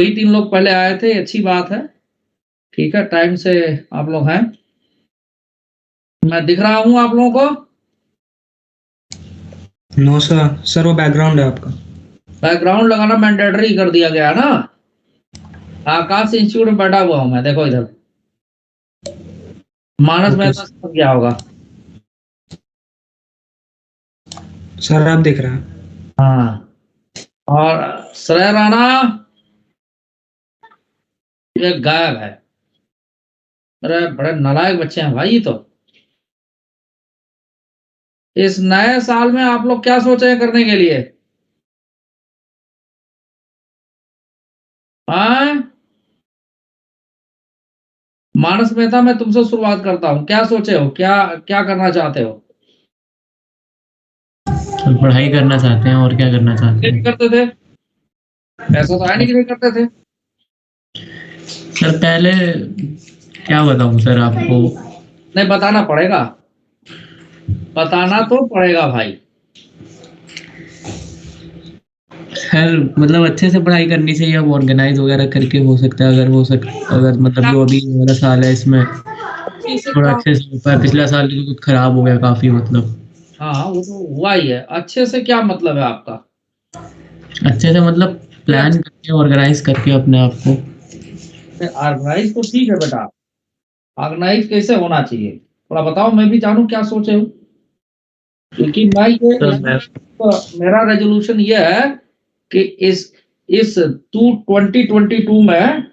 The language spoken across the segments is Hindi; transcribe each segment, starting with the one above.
वही 3 लोग पहले आए थे, अच्छी बात है। ठीक है, टाइम से आप लोग हैं। मैं दिख रहा हूँ आप लोगों को? नो सर वो बैकग्राउंड है आपका। बैकग्राउंड लगाना मैंडेटरी कर दिया गया ना। आकाश इंस्टीट्यूट में बैठा हुआ हूँ मैं, देखो इधर। मानस मेहता समझ गया होगा। सर आप दिख रहे हैं। हाँ, और श्रेय राणा ये गायब है। अरे बड़े नालायक बच्चे हैं भाई ये तो। इस नए साल में आप लोग क्या सोचे हैं करने के लिए? हाँ, मानस मेहता मैं तुमसे शुरुआत करता हूँ, क्या सोचे हो, क्या क्या करना चाहते हो? पढ़ाई करना चाहते हैं और क्या करना चाहते नहीं हैं। करते थे? ऐसा तो है नहीं कि नहीं करते थे। सर पहले क्या बताऊं सर आपको। नहीं, बताना पड़ेगा, बताना तो पड़ेगा भाई। सर मतलब अच्छे से पढ़ाई करनी चाहिए, अब ऑर्गेनाइज वगैरह करके हो सकता है, अगर मतलब जो अभी वाला साल है इसमें इससे थोड़ा क्या? अच्छे से हो पाए। पिछला साल तो कुछ खराब हो गया काफी, मतलब हाँ, वो तो हुआ ही है। अच्छे से क्या मतलब है आपका? अच्छे से मतलब प्लान करके ऑर्गेनाइज करके अपने आप को। ऑर्गेनाइज तो ठीक है बेटा, ऑर्गेनाइज कैसे होना चाहिए थोड़ा बताओ, मैं भी जानूं क्या सोचे हो। क्योंकि मैं ये तो मेरा रेजोल्यूशन ये है कि इस 2022 में,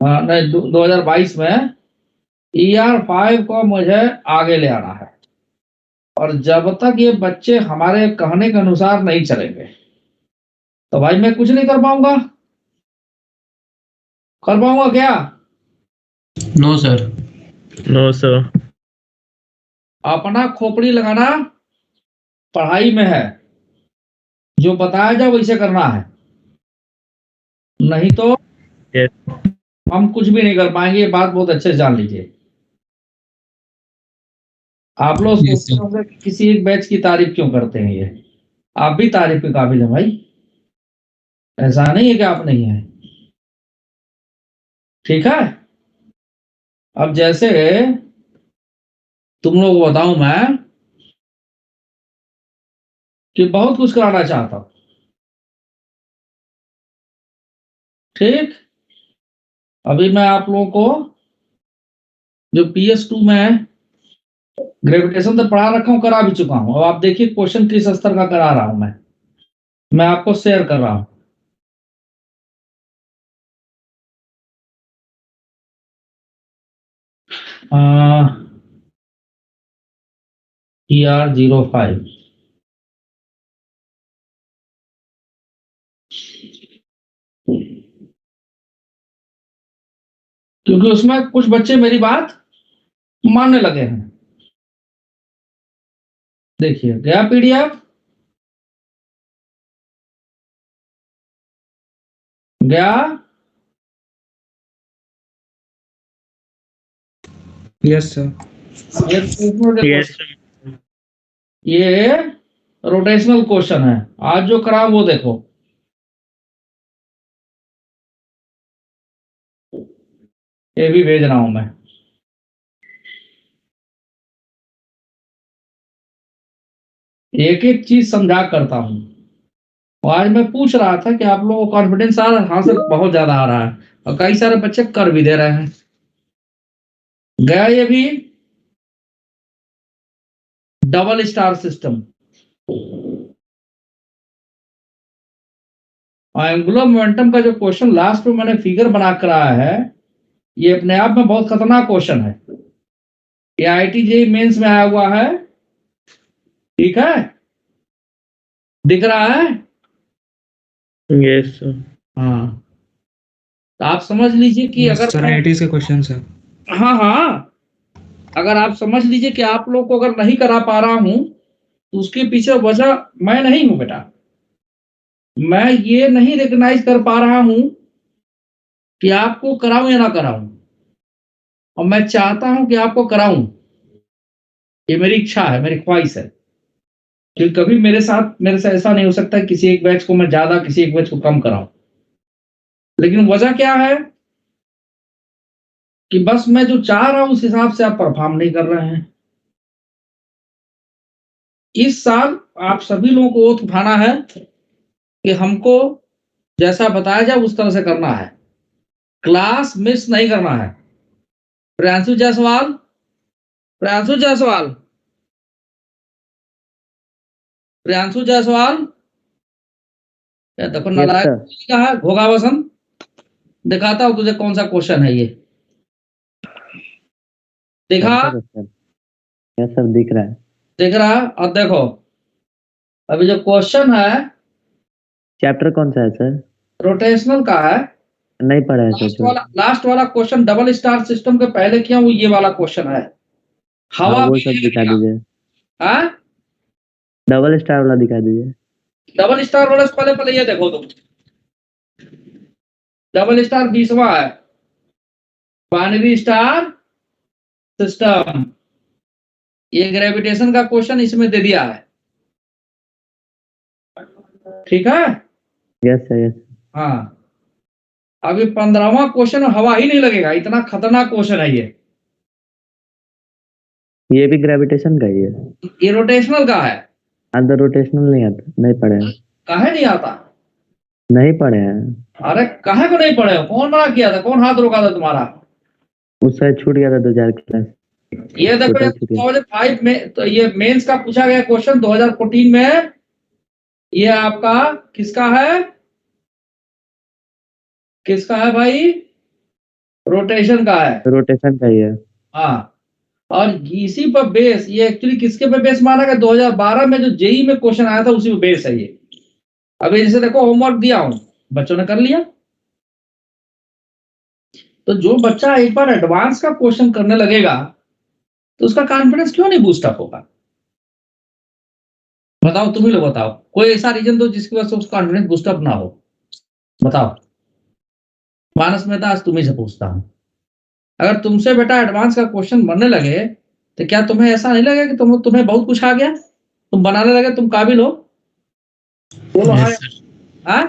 नहीं 2022 में ER5 को मुझे आगे ले आना है। और जब तक ये बच्चे हमारे कहने के अनुसार नहीं चलेंगे तो भाई मैं कुछ नहीं कर पाऊंगा। कर पाऊंगा क्या? No sir. No sir. अपना खोपड़ी लगाना पढ़ाई में है, जो बताया जाए वैसे करना है, नहीं तो यस। हम कुछ भी नहीं कर पाएंगे। ये बात बहुत अच्छे से जान लीजिए। आप लोग यस सोचते सर। होंगे कि किसी एक बैच की तारीफ क्यों करते हैं, ये आप भी तारीफ के काबिल हैं भाई, ऐसा नहीं है कि आप नहीं है। ठीक है, अब जैसे तुम लोग को बताऊं मैं कि बहुत कुछ कराना चाहता हूं। ठीक, अभी मैं आप लोगों को जो PS2 में ग्रेविटेशन तो पढ़ा रखा हूं, करा भी चुका हूं। अब आप देखिए क्वेश्चन किस स्तर का करा रहा हूं मैं आपको शेयर कर रहा हूं। ER05 क्योंकि उसमें कुछ बच्चे मेरी बात मानने लगे हैं। देखिए गया PDF, गया। Yes sir. यस। ये रोटेशनल क्वेश्चन है, आज जो करा वो देखो। ये भी भेज रहा हूं मैं। एक एक चीज समझा करता हूं। और आज मैं पूछ रहा था कि आप लोगों को कॉन्फिडेंस आ रहा है? हाँ सर बहुत ज्यादा आ रहा है, और कई सारे बच्चे कर भी दे रहे हैं। गया ये भी double star system. Angular momentum का जो क्वेश्चन लास्ट में मैंने फिगर बना कर आया है, ये अपने आप में बहुत खतरनाक क्वेश्चन है। ये IIT JEE मेंस में आया हुआ है। ठीक है, दिख रहा है? Yes sir. हाँ, तो आप समझ लीजिए कि यस अगर सर, मैं, IIT के क्वेश्चन है। हाँ हाँ, अगर आप समझ लीजिए कि आप लोग को अगर नहीं करा पा रहा हूं तो उसके पीछे वजह मैं नहीं हूं बेटा। मैं ये नहीं रिकग्नाइज कर पा रहा हूं कि आपको कराऊं या ना कराऊं, और मैं चाहता हूं कि आपको कराऊं। ये मेरी इच्छा है, मेरी ख्वाहिश है। क्योंकि कभी मेरे से ऐसा नहीं हो सकता किसी एक बैच को मैं ज्यादा किसी एक बैच को कम कराऊं। लेकिन वजह क्या है कि बस मैं जो चाह रहा हूं उस हिसाब से आप परफॉर्म नहीं कर रहे हैं। इस साल आप सभी लोगों को ओथ उठाना है कि हमको जैसा बताया जाए उस तरह से करना है, क्लास मिस नहीं करना है। प्रियांशु जायसवाल, प्रियांशु जायसवाल, प्रियांशु जायसवाल, क्या देखो Yes, नालायक sir. का है घोगा वसन। दिखाता हूं तुझे कौन सा क्वेश्चन है ये, दिखा, कौन सा क्वेश्चन? यस सर, दिख रहा है। दिख रहा है। और देखो अभी जो क्वेश्चन है चैप्टर कौन सा है सर? रोटेशनल का है। नहीं पढ़ा है सर। लास्ट वाला क्वेश्चन डबल स्टार सिस्टम के पहले क्या वो ये वाला क्वेश्चन है, हाँ, हवा वो भी सब ले दिखा लिया। दीजिए। हाँ? डबल स्टार वाला दिखा दीजिए। डबल स्टार वाला से पहले पहले ये देखो तुम, डबल स्टार 20वां है, बाइनरी स्टार सिस्टम। ये ग्रेविटेशन का क्वेश्चन इसमें दे दिया है, ठीक है। Yes sir, yes. हाँ, अभी 15वां क्वेश्चन हवा ही नहीं लगेगा, इतना खतरनाक क्वेश्चन है ये भी ग्रेविटेशन का ही है। ये रोटेशनल का है। अंदर रोटेशनल नहीं आता, नहीं पढ़े हैं। काहे नहीं आता? नहीं पढ़े हैं। अरे काहे को नहीं पढ़े हो? कौन मना किया था? कौन हाथ रोका था तुम्हारा? उस साइड छूट गया था 2000 क्लास। ये देखो टोटल छूट गया। 2005 में तो ये मेंस का पूछा गया क्वेश्चन 2014 में। ये आपका किसका है, किसका है भाई? रोटेशन का है। रोटेशन का ही है। हाँ, और इसी पर बेस, ये एक्चुअली किसके पे बेस माना गया? 2012 में जो जेई में क्वेश्चन आया था उसी पे बेस है ये। अभी जैसे देखो होमवर्क दिया हूं, बच्चों ने कर लिया। तो जो बच्चा एक बार एडवांस का क्वेश्चन करने लगेगा तो उसका कॉन्फिडेंस क्यों नहीं बूस्ट अप होगा? बताओ, तुम ही लोग बताओ, कोई ऐसा रीजन दो जिसकी वजह से उसका कॉन्फिडेंस बूस्ट अप ना हो। बताओ मानस मेहता, आज तुम्ही से पूछता हूं, अगर तुमसे बेटा एडवांस का क्वेश्चन बनने लगे तो क्या तुम्हें ऐसा नहीं लगेगा कि तुम्हें बहुत कुछ आ गया, तुम बनाने लगे, तुम काबिल हो? बोलो हाँ। यस सर, हाँ?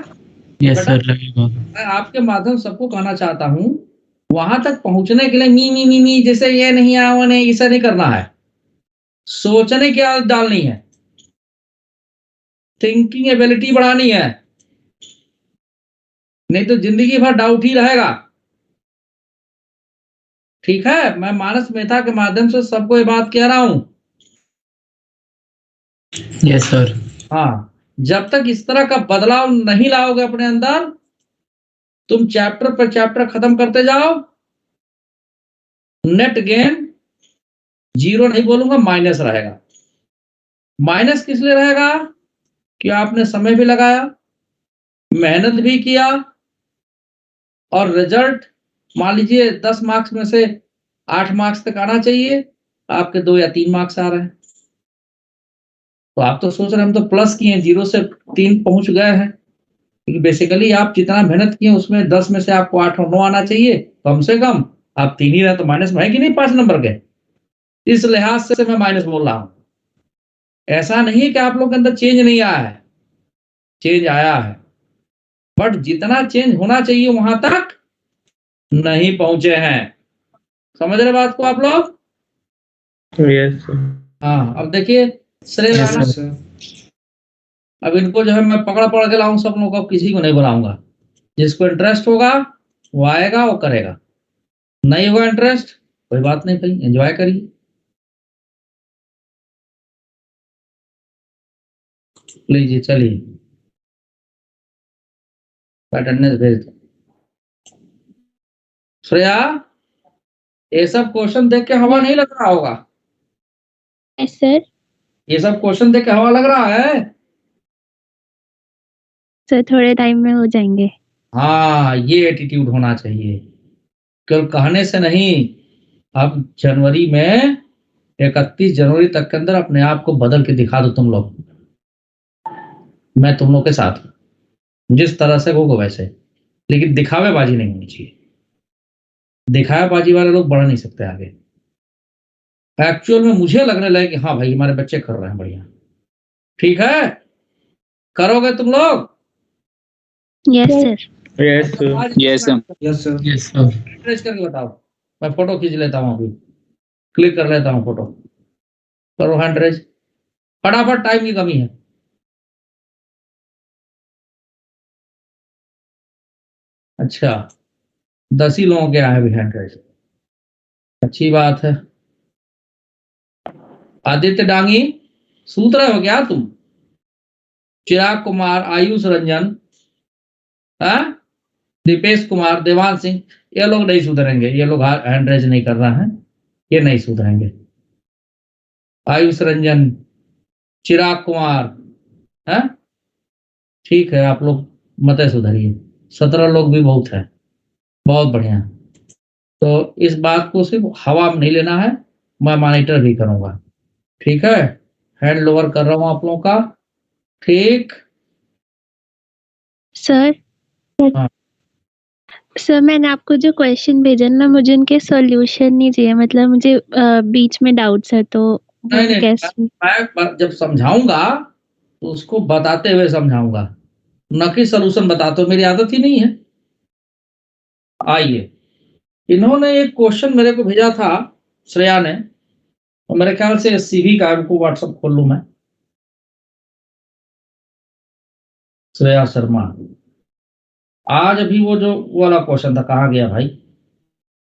यस बेटा, सर, लगेगा। मैं आपके माध्यम सबको कहना चाहता हूं, वहां तक पहुंचने के लिए मी जैसे ये नहीं आया वो नहीं, ऐसा नहीं करना है। सोचने की आदत डालनी है, थिंकिंग एबिलिटी बढ़ानी है, नहीं तो जिंदगी भर डाउट ही रहेगा। ठीक है, मैं मानस मेहता के माध्यम से सबको ये बात कह रहा हूं। Yes sir. हाँ, जब तक इस तरह का बदलाव नहीं लाओगे अपने अंदर, तुम चैप्टर पर चैप्टर खत्म करते जाओ, नेट गेन जीरो नहीं बोलूंगा, माइनस रहेगा। माइनस किस लिए रहेगा? कि आपने समय भी लगाया, मेहनत भी किया, और रिजल्ट मान लीजिए 10 मार्क्स में से 8 मार्क्स तक आना चाहिए, आपके 2 या 3 मार्क्स आ रहे हैं। तो आप तो सोच रहे हैं हम तो प्लस किए, 0 से 3 पहुंच गए हैं, क्योंकि बेसिकली आप जितना मेहनत किए उसमें 10 में से आपको 8 और 9 आना चाहिए, कम से कम आप 3 ही रहे तो माइनस में है कि नहीं 5 नंबर के। इस लिहाज से मैं माइनस बोल रहा हूं। ऐसा नहीं है कि आप लोग के अंदर चेंज नहीं आया है, चेंज आया है, बट जितना चेंज होना चाहिए वहां तक नहीं पहुंचे हैं। समझ रहे बात को आप लोग? Yes, sir. हाँ, अब देखिए श्रेय Yes, राणा, sir. अब इनको जो है मैं पकड़ पकड़ के लाऊं, सब लोगों को, किसी को नहीं बुलाऊंगा। जिसको इंटरेस्ट होगा वो आएगा, वो करेगा, नहीं होगा इंटरेस्ट कोई बात नहीं भाई, एंजॉय करिए। लीजिए चलिए, अटेंडेंस भेज दो। श्रेया, ये सब क्वेश्चन देख के हवा नहीं लग रहा होगा? Yes sir. ये सब क्वेश्चन देख के हवा लग रहा है? सर थोड़े टाइम में हो जाएंगे। हाँ, ये एटीट्यूड होना चाहिए, केवल कहने से नहीं। अब जनवरी में 31 जनवरी तक के अंदर अपने आप को बदल के दिखा दो तुम लोग। मैं तुम लोग के साथ हूं, जिस तरह से होगा वैसे, लेकिन दिखावेबाजी नहीं होनी चाहिए। दिखावेबाजी वाले लोग बढ़ नहीं सकते आगे। एक्चुअल में मुझे लगने लगे कि हाँ भाई हमारे बच्चे कर रहे हैं बढ़िया। ठीक है, करोगे तुम लोग? Yes sir. Yes, sir. Yes, sir. Yes sir. Yes sir. Trace करके बताओ, मैं फोटो खींच लेता हूँ, अभी क्लिक कर लेता हूँ फोटो। करो हैंड रेज, फटाफट, टाइम की कमी है। अच्छा, 10 ही लोगों के आए अभी हैंड रेज, अच्छी बात है। आदित्य डांगी, सूत रहे हो क्या तुम? चिराग कुमार, आयुष रंजन, दीपेश कुमार, देवान सिंह, ये लोग नहीं सुधरेंगे, ये लोग हैंड रेज नहीं कर रहे हैं, ये नहीं सुधरेंगे। आयुष रंजन, चिराग कुमार, है ठीक है, आप लोग मत सुधरिए, 17 लोग भी बहुत है, बहुत बढ़िया। तो इस बात को सिर्फ हवा में नहीं लेना है, मैं मॉनिटर भी करूंगा, ठीक है। हैंड लोअर कर रहा हूं आप लोगों का, ठीक। सर हाँ। सर मैंने आपको जो क्वेश्चन भेजा ना, मुझे उनके सॉल्यूशन नहीं चाहिए, मतलब मुझे बीच में डाउट्स है, तो वो नहीं, कैसे? मैं जब समझाऊंगा तो उसको बताते हुए समझाऊंगा, न कि सलूशन बताते, मेरी आदत ही नहीं है। आइए, इन्होंने एक क्वेश्चन मेरे को भेजा था, श्रेया ने, और मेरे ख्याल से सीवी का, को व्हाट्सएप खोल लूं मैं, श्रेया शर्मा। आज अभी वो जो वाला क्वेश्चन था, कहाँ गया भाई,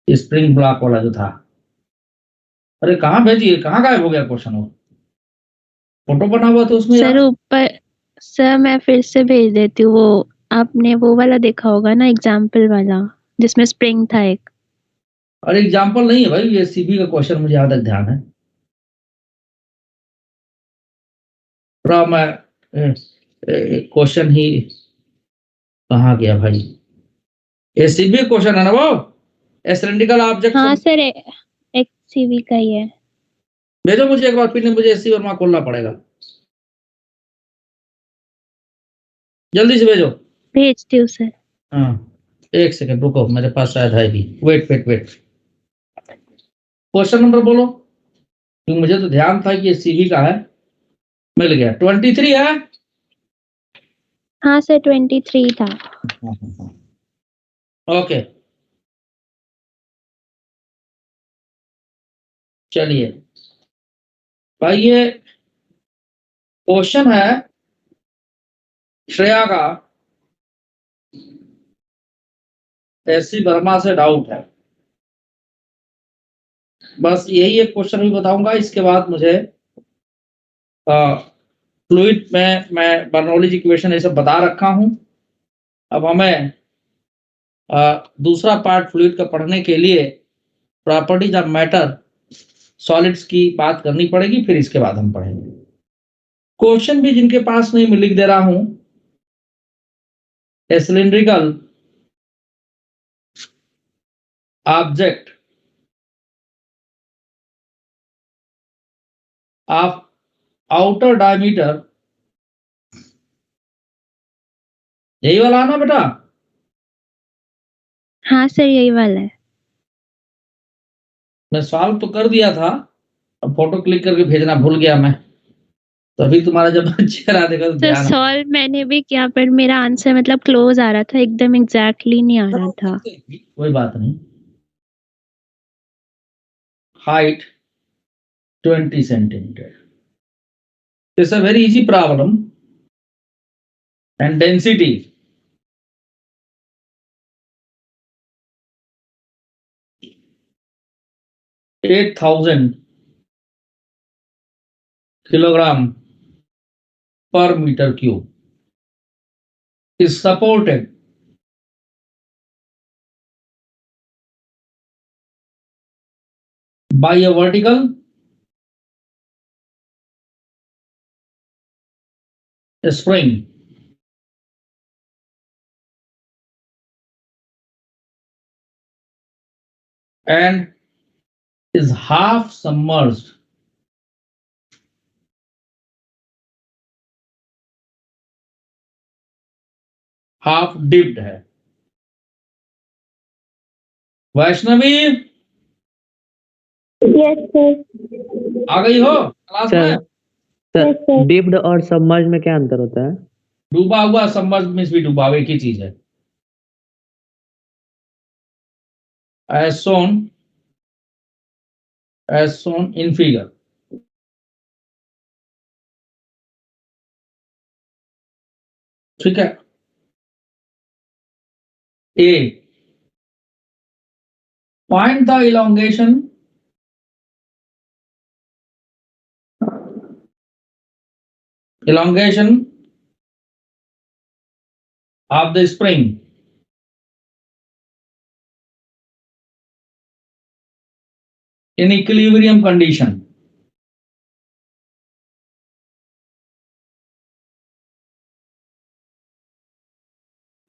स्प्रिंग ब्लॉक वाला जो था, अरे कहाँ भेजिए, कहाँ गायब हो गया क्वेश्चन? वो फोटो बना हुआ था उसमें सर ऊपर, सर मैं फिर से भेज देती हूँ, वो आपने वो वाला देखा होगा ना, एग्जाम्पल वाला जिसमें स्प्रिंग था एक। अरे एग्जाम्पल नहीं है भाई, ये सीबी का क्वेश्चन, मुझे याद ध्यान है। मैं क्वेश्चन ही कहाँ गया भाई, ये सीबी क्वेश्चन है ना वो, एसिलेंड्रिकल ऑब्जेक्ट। हाँ सर, एक सीवी का ही है। भेजो मुझे एक बार, फिर मुझे एससी वर्मा खोलना पड़ेगा, जल्दी से भेजो। भेजती हूँ सर। हाँ, एक सेकंड रुको, मेरे पास शायद है भी, wait wait wait, question number बोलो, क्योंकि मुझे तो ध्यान था कि ये सीवी का है। मिल गया, 23 है। हाँ सर 23 था। ओके, चलिए भाई, ये क्वेश्चन है श्रेया का, एससी वर्मा से डाउट है, बस यही एक क्वेश्चन भी बताऊंगा। इसके बाद मुझे फ्लूइड में मैं बर्नौलीज इक्वेशन ये सब बता रखा हूं। अब हमें दूसरा पार्ट फ्लूइड का पढ़ने के लिए प्रॉपर्टीज ऑफ मैटर सॉलिड्स की बात करनी पड़ेगी, फिर इसके बाद हम पढ़ेंगे। क्वेश्चन भी जिनके पास नहीं, मैं लिख दे रहा हूं, a cylindrical object of outer diameter, यही वाला आना बेटा। हाँ सर यही वाला है। मैं सॉल्व तो कर दिया था, अब फोटो क्लिक करके भेजना भूल गया मैं, तभी तुम्हारा जब चेहरा देखा तो सर ध्यान। सॉल्व मैंने भी किया, पर मेरा आंसर मतलब क्लोज आ रहा था, एकदम एग्जैक्टली नहीं आ रहा था। कोई बात नहीं। Height 20 centimetre, it's a very easy problem, and density 8000 kilogram per meter cube is supported by a vertical spring and is half submerged half dipped है। Vaishnavi yes sir. आ गई हो क्लास में? सर डिप्ड और सबमर्ज में क्या अंतर होता है? डूबा हुआ, सबमर्ज मींस भी डूबा, एक ही चीज है। as shown in figure. ठीक है. A, find the elongation of the spring in equilibrium condition.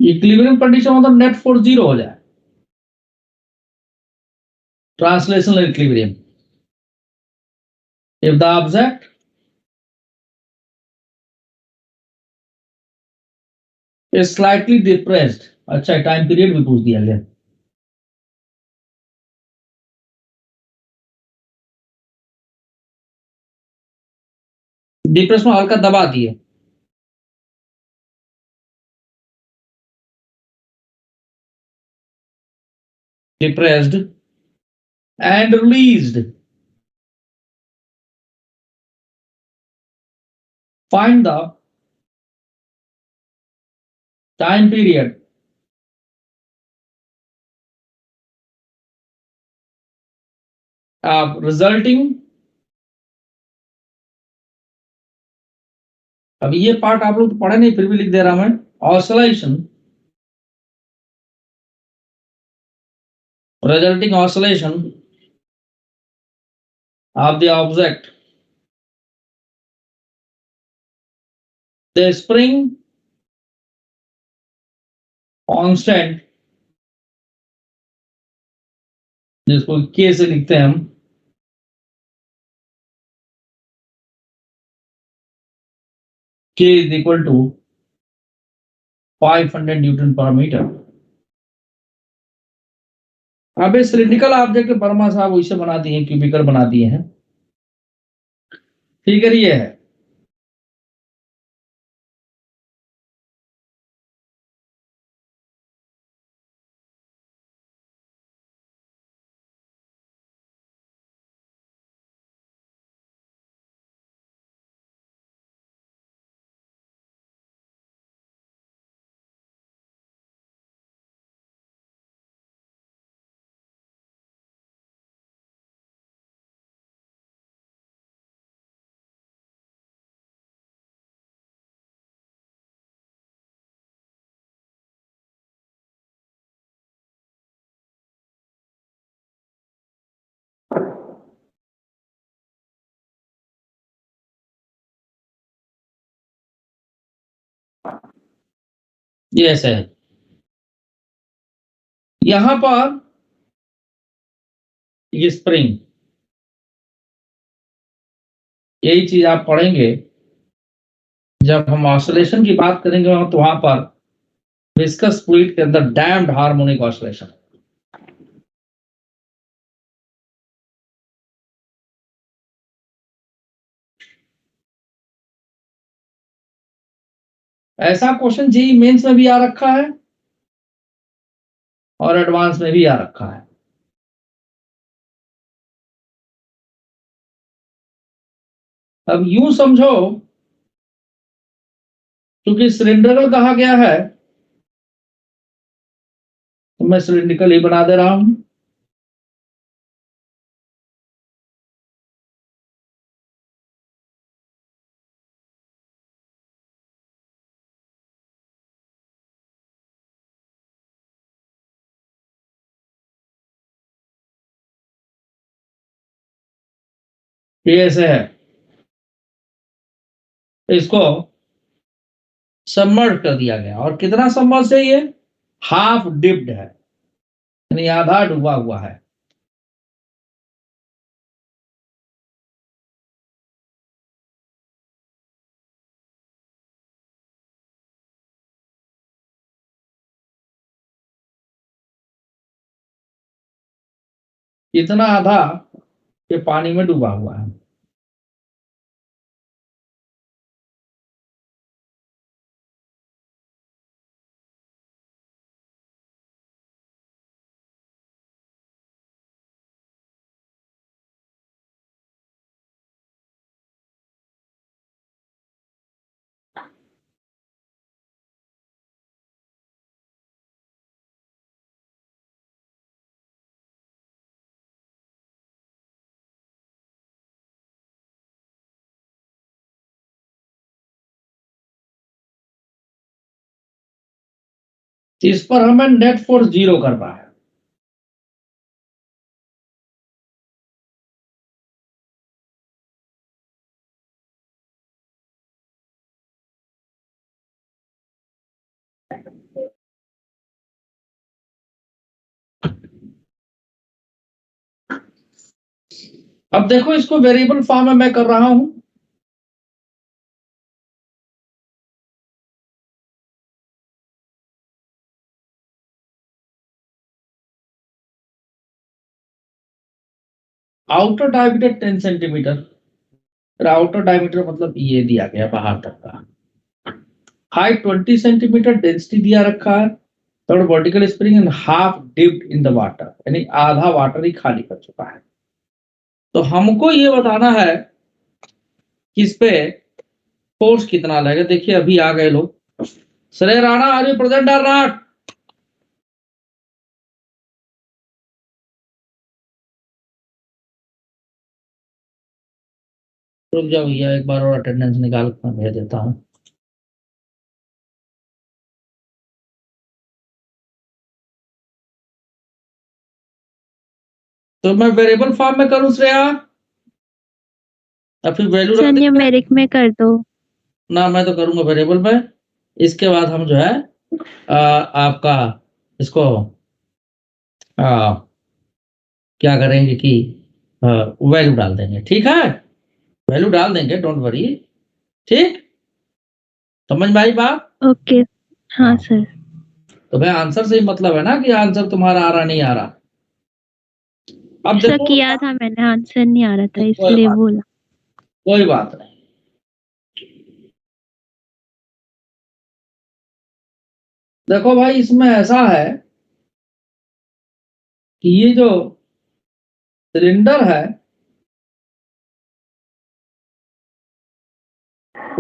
Equilibrium condition मतलब नेट फोर्स जीरो हो जाए. Translational equilibrium. If the object is slightly depressed. अच्छा, टाइम पीरियड भी पूछ दिया गया. डिप्रेस में हल्का दबा दिए. Depressed and released. Find the time period of resulting. अब ये पार्ट आप लोग तो पढ़े नहीं, फिर भी लिख दे रहा मैं. Oscillation, resulting oscillation of the object, the spring constant, जिसको K से लिखते हैं हम, K is equal to 500 Newton पर मीटर. अब इस सिलिंड्रिकल ऑब्जेक्ट वर्मा साहब वैसे बना दिए, क्यूबिकल बना दिए हैं. फिगर ये है. ये ऐसे है. यहां पर ये स्प्रिंग, यही चीज आप पढ़ेंगे जब हम ऑसिलेशन की बात करेंगे, तो वहां पर विस्कस फ्लूइड के अंदर डैम्ड हार्मोनिक ऑसिलेशन. ऐसा क्वेश्चन जेईई मेंस में भी आ रखा है और एडवांस में भी आ रखा है. अब यूं समझो, क्योंकि सिलिंड्रिकल कहा गया है तो मैं सिलिंड्रिकल ही बना दे रहा हूं. ये ऐसे है. इसको सबमर्ज कर दिया गया, और कितना सबमर्ज है ये? हाफ डिप्ड है, यानी आधा डूबा हुआ है. इतना आधा ये पानी में डूबा हुआ है. इस पर हमें नेट फोर्स 0 करना है। अब देखो इसको वेरिएबल फॉर्म में मैं कर रहा हूं। Outer diameter 10 centimetre. Outer diameter मतलब ये दिया गया बाहर तक का। हाइट 20 सेंटीमीटर, डेंसिटी दिया रखा है। Third vertical spring and half dipped in the water, यानी आधा वाटर ही खाली कर चुका है। तो हमको ये बताना है कि इस पे फोर्स कितना लगेगा। देखिए अभी आ गए लोग। श्रेय राणा, आर यू प्रेजेंट और नॉट? रुक जाओ भैया, एक बार और अटेंडेंस निकाल कर मैं भेज देता हूँ। तो मैं वेरिएबल फॉर्म में करूं श्रेया, या फिर वैल्यू सर रख दें? न्यूमेरिक में कर दो। ना, मैं तो करूंगा वेरिएबल में। इसके बाद हम जो है आपका इसको क्या करेंगे कि वैल्यू डाल देंगे। ठीक है, वैल्यू डाल देंगे, डोंट वरी। ठीक, समझ में आई बात? ओके। हाँ सर। तो भाई आंसर से ही मतलब है ना कि आंसर तुम्हारा आ रहा नहीं आ रहा। अब सर देखो, किया था मैंने, आंसर नहीं आ रहा था कोई इसलिए बात बोला। कोई बात नहीं। देखो भाई, इसमें ऐसा है कि ये जो सिलेंडर है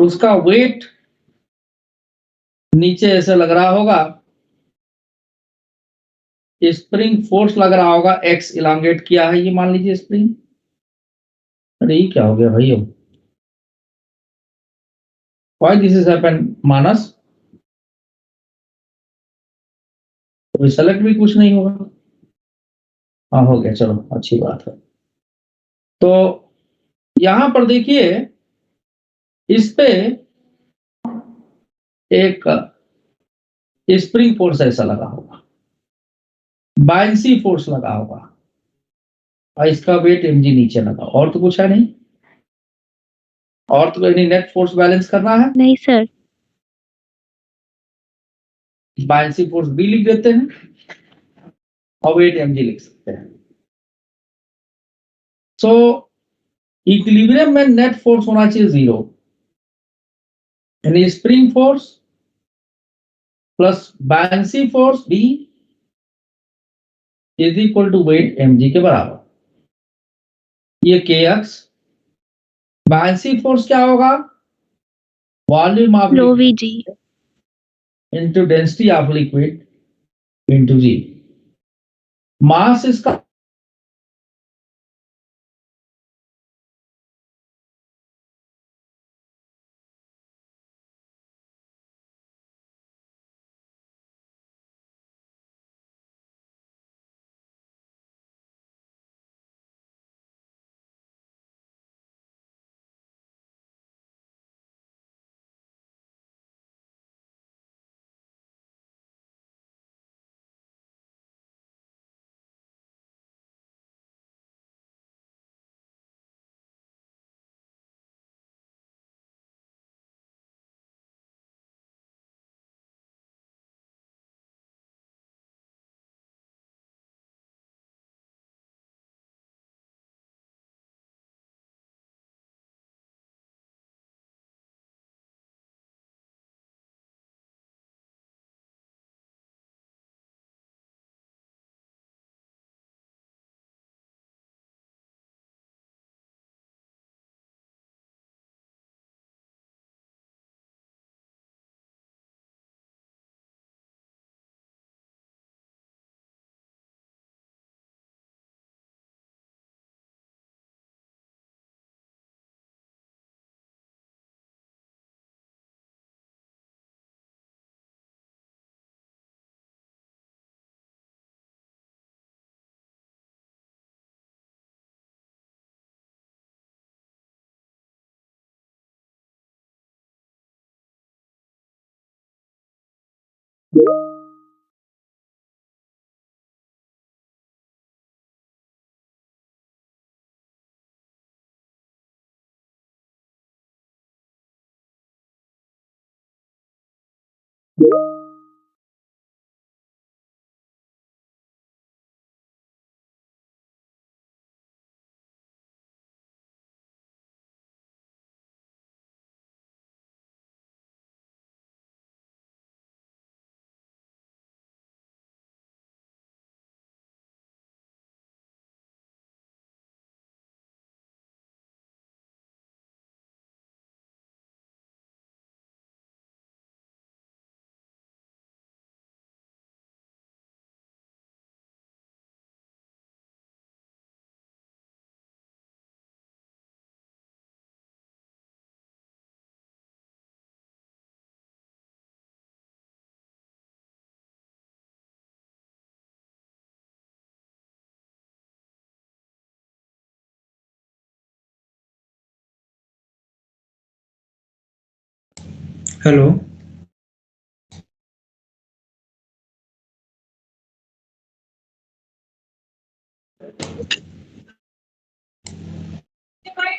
उसका वेट नीचे ऐसे लग रहा होगा, स्प्रिंग फोर्स लग रहा होगा, एक्स इलांगेट किया है ये, मान लीजिए स्प्रिंग। अरे ये क्या हो गया भाई? अब व्हाई दिस इज हैपन मानस? तो सेलेक्ट भी कुछ नहीं होगा। हाँ हो गया, चलो अच्छी बात है। तो यहां पर देखिए, इस पे एक स्प्रिंग फोर्स ऐसा लगा होगा, बायंसी फोर्स लगा होगा, और इसका वेट mg नीचे लगा, और तो कुछ है नहीं। और तो यानी नेट फोर्स बैलेंस करना है। नहीं सर। बायंसी फोर्स b लिख देते हैं और वेट mg लिख सकते हैं। सो इक्विलिब्रियम में नेट फोर्स होना चाहिए 0, यानी spring force plus buoyancy force b is equal to weight mg के बराबर। ये kx। बायंसी फोर्स क्या होगा? Volume of rho V liquid G. Into density of liquid into G. Mass इसका हेलो।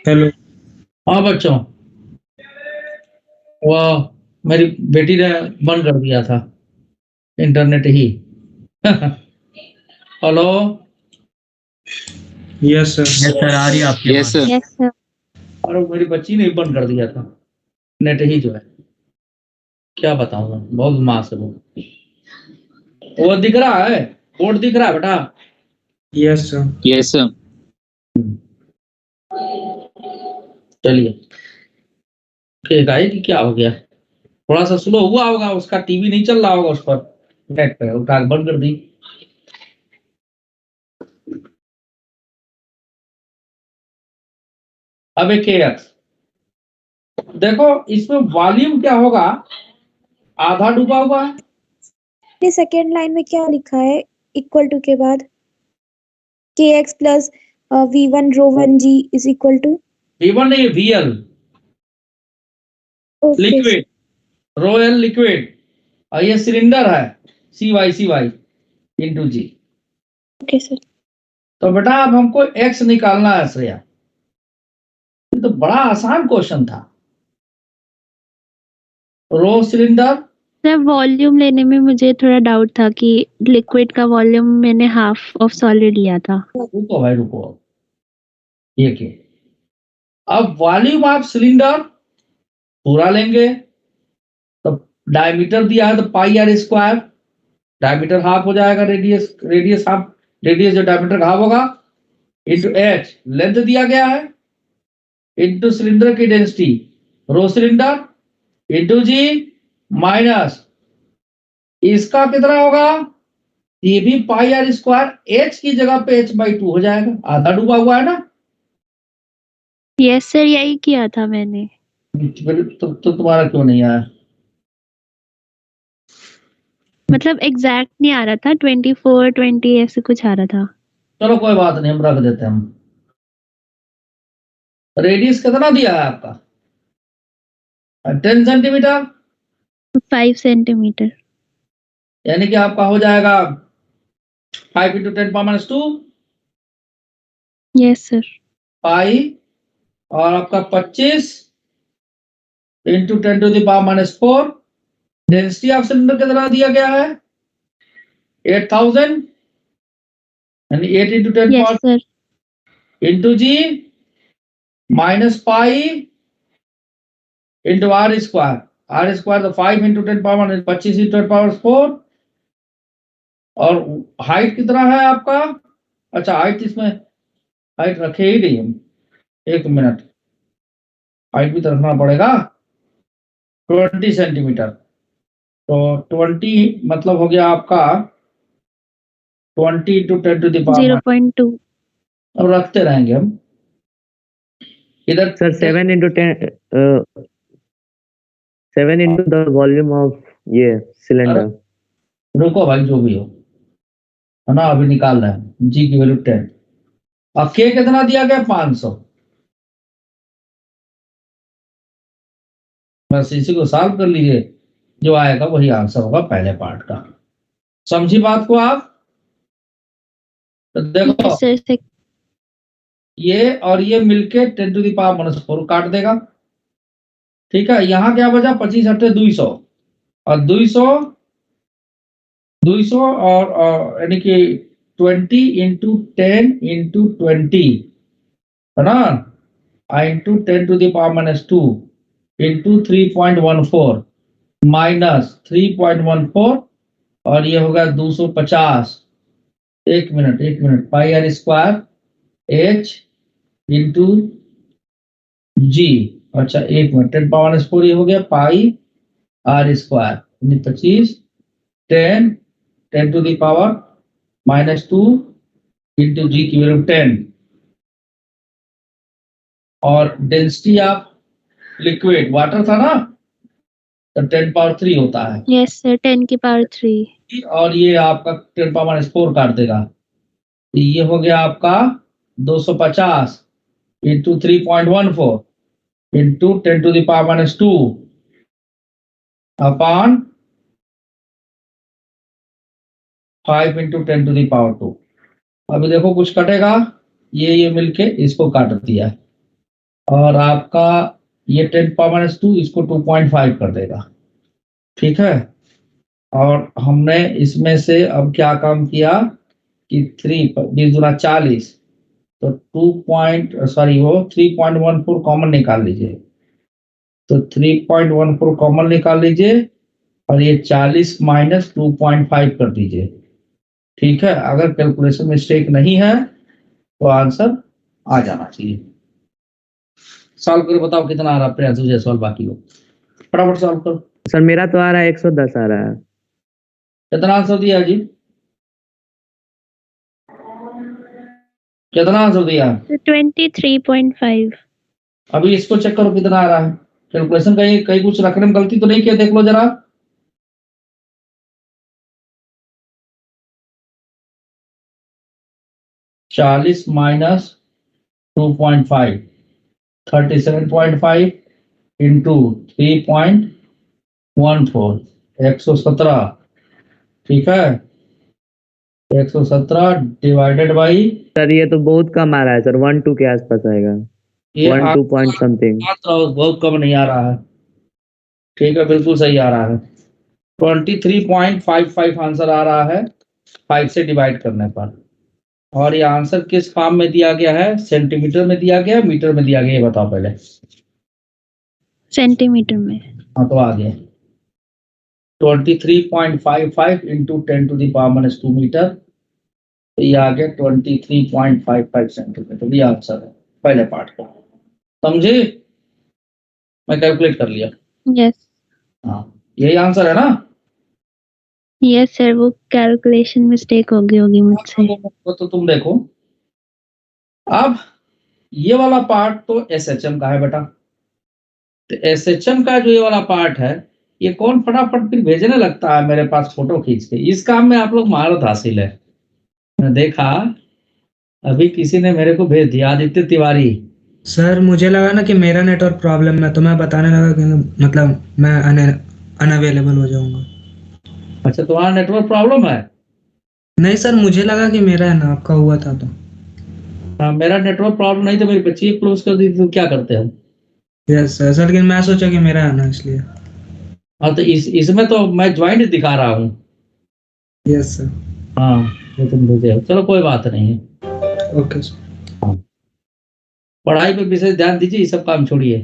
हेलो। हाँ बच्चों, वह मेरी बेटी ने बंद कर दिया था इंटरनेट ही। Hello. Yes sir. Yes sir, आ रही है आपकी Yes, आवाज। sir. Yes sir. और मेरी बच्ची ने बंद कर दिया था नेट ही जो है, क्या बताऊं मैं, बहुत मास है वो दिख रहा है, बोर्ड दिख रहा है बेटा। Yes sir. Yes, sir. चलिए, कहेगा ही कि क्या हो गया, थोड़ा सा स्लो हुआ होगा, उसका टीवी नहीं चल रहा होगा उस पर, नेट पे उठा के बंद कर दी। अब एक KX देखो, इसमें वॉल्यूम क्या होगा, आधा डूबा हुआ है। ये सेकेंड लाइन में क्या लिखा है इक्वल टू के बाद kx plus v1 rho 1g is equal to V1 नहीं, VL लिक्विड, रोयल लिक्विड, और ये सिलेंडर है CY into G। Okay sir. तो बेटा अब हमको X निकालना है श्रेया, ये तो बड़ा आसान क्वेश्चन था। रो सिलेंडर, सर वॉल्यूम लेने में मुझे थोड़ा डाउट था कि लिक्विड का वॉल्यूम मैंने हाफ ऑफ सॉलिड लिया था। रुको भाई रुको, ये के अब वॉल्यूम ऑफ सिलेंडर पूरा लेंगे, तो डायमीटर दिया है तो πr², डायमीटर हाफ हो जाएगा, रेडियस हाफ, रेडियस जो डायमीटर का हाफ होगा, इंटू h लेंथ दिया गया है, इंटू सिलेंडर की density rho cylinder, into G minus इसका कितना होगा, ये भी πr², h की जगह पे h/2 हो जाएगा, आधा डूबा हुआ है ना। यस सर, यही किया था मैंने। तो तुम्हारा क्यों नहीं आया? मतलब एग्जैक्ट नहीं आ रहा था, 24 20 ऐसे कुछ आ रहा था। चलो कोई बात नहीं, हम रख देते हैं। हम रेडियस कितना दिया है आपका, 10 सेंटीमीटर, 5 सेंटीमीटर। यानी कि आपका हो जाएगा 5 × 10⁻², यस सर। पाई, और आपका 25 × 10⁻⁴। डेंसिटी ऑफ सिलेंडर कितना दिया गया है, 8000, यानी 8 × 10 yes sir. Into G minus pi into R², R² तो 5 × 10⁻, 25 × 10⁴। और हाइट कितना है आपका, अच्छा हाइट इसमें, हाइट रखे ही नहीं हम, एक मिनट, हाइट भी तो रखना पड़ेगा, 20 सेंटीमीटर, तो 20 मतलब हो गया आपका 20 × 10⁻। 0.2। अब रखते रहेंगे हम इधर। Sir, 7 into 10, 7 into the volume of cylinder. रुको भाई, जो भी हो है ना, अभी निकाल रहे हैं, जी की वैल्यू 10, और के कितना दिया गया, 500। बस इसी को सॉल्व कर लीजिए, जो आएगा वही आंसर होगा पहले पार्ट का। समझी बात को आप? तो देखो यस सर। ये और ये मिलके 10 टू द पावर -4 काट देगा। ठीक है, यहाँ क्या बचा? 25 8 200 और 200 और यानी कि 20 इंटू 10 इंटू 20 है ना, into 10 to the power -2 into 3.14 minus 3.14 और ये होगा 250। एक minute pi are square H into G. अच्छा एक मिनट, 10 पावर -4 ये हो गया pi are square 25 10 to the power -2 into G की वैल्यू 10 और डेंसिटी ऑफ लिक्विड वाटर था ना, तो 10 पावर 3 होता है। यस सर, 10 की पावर 3। और ये आपका 10 पावर -4 काट देगा, तो ये हो गया आपका 250 into 3.14 into 10 to the power -2 upon 5 into 10 to the power 2। अभी देखो कुछ कटेगा, ये मिलके इसको काट दिया और आपका ये 10 पावर -2 इसको 2.5 कर देगा। ठीक है, और हमने इसमें से अब क्या काम किया कि 3 20 दूना 40, तो 3.14 कॉमन निकाल लीजिए, तो 3.14 कॉमन निकाल लीजिए और ये 40 माइनस 2.5 कर दीजिए। ठीक है, अगर कैलकुलेशन मिस्टेक नहीं है तो आंसर आ जाना चाहिए। सॉल्व करके बताओ कितना आ रहा है प्रियांशु जायसवाल, बाकी लोग फटाफट सॉल्व करो। सर मेरा तो आ रहा है 110 आ रहा है। कितना आंसर दिया जी? कितना आंसर दिया? 23.5। अभी इसको चेक करो कितना आ रहा है। कैलकुलेशन कहीं कुछ रखने में गलती तो नहीं किया, देख लो जरा। -40 माइनस 2.5 37.5 इंटू 3.14 117। ठीक है, 117 डिवाइडेड बाई, सर ये तो बहुत कम आ रहा है सर, 1 2 के आसपास आएगा, ये 1 2 पॉइंट समथिंग। बहुत कम नहीं आ रहा है। ठीक है, बिल्कुल सही आ रहा है। 23.55 आंसर आ रहा है 5 से डिवाइड करने पर। और ये आंसर किस फॉर्म में दिया गया है? सेंटीमीटर में दिया गया, मीटर में दिया गया, ये बताओ पहले। सेंटीमीटर में। हाँ, तो आ गया 23.55 into 10 to the power -2 metre, तो ये आ गया 23.55 सेंटीमीटर। ये आंसर है पहले पार्ट का। समझे? मैं कैलकुलेट कर लिया। यस। हाँ, यही आंसर है ना? यस सर, वो कैलकुलेशन मिस्टेक हो गई होगी मुझसे। वो तो तुम देखो। अब ये वाला पार्ट तो SHM का है बेटा, तो SHM का जो ये वाला पार्ट है, ये कौन फटाफट फिर भेजने लगता है मेरे पास फोटो खींच के। इस काम में आप लोग महारत हासिल है। मैं देखा अभी किसी ने मेरे को भेज दिया, आदित्य तिवारी। सर मुझे लगा ना कि मेरा नेटवर्क प्रॉब्लम है, तो मैं बताने लगा कि मतलब मैं अनअवेलेबल हो जाऊंगा। अच्छा, तुम्हारा नेटवर्क प्रॉब्लम है? नहीं सर, मुझे लगा कि मेरा है ना, आपका हुआ था तो। हाँ, मेरा नेटवर्क प्रॉब्लम नहीं तो मेरी बच्ची क्लोज कर दी, तो क्या करते हम? यस सर, लेकिन मैं सोचा कि मेरा है ना, इसलिए। हाँ, तो इसमें तो मैं ज्वाइंट दिखा रहा हूँ। Yes sir. हाँ, वो तुम भेजे हो, चलो कोई बात नहीं है। Okay sir. पढ़ाई पे विशेष ध्यान दीजिए, ये सब काम छोड़िए।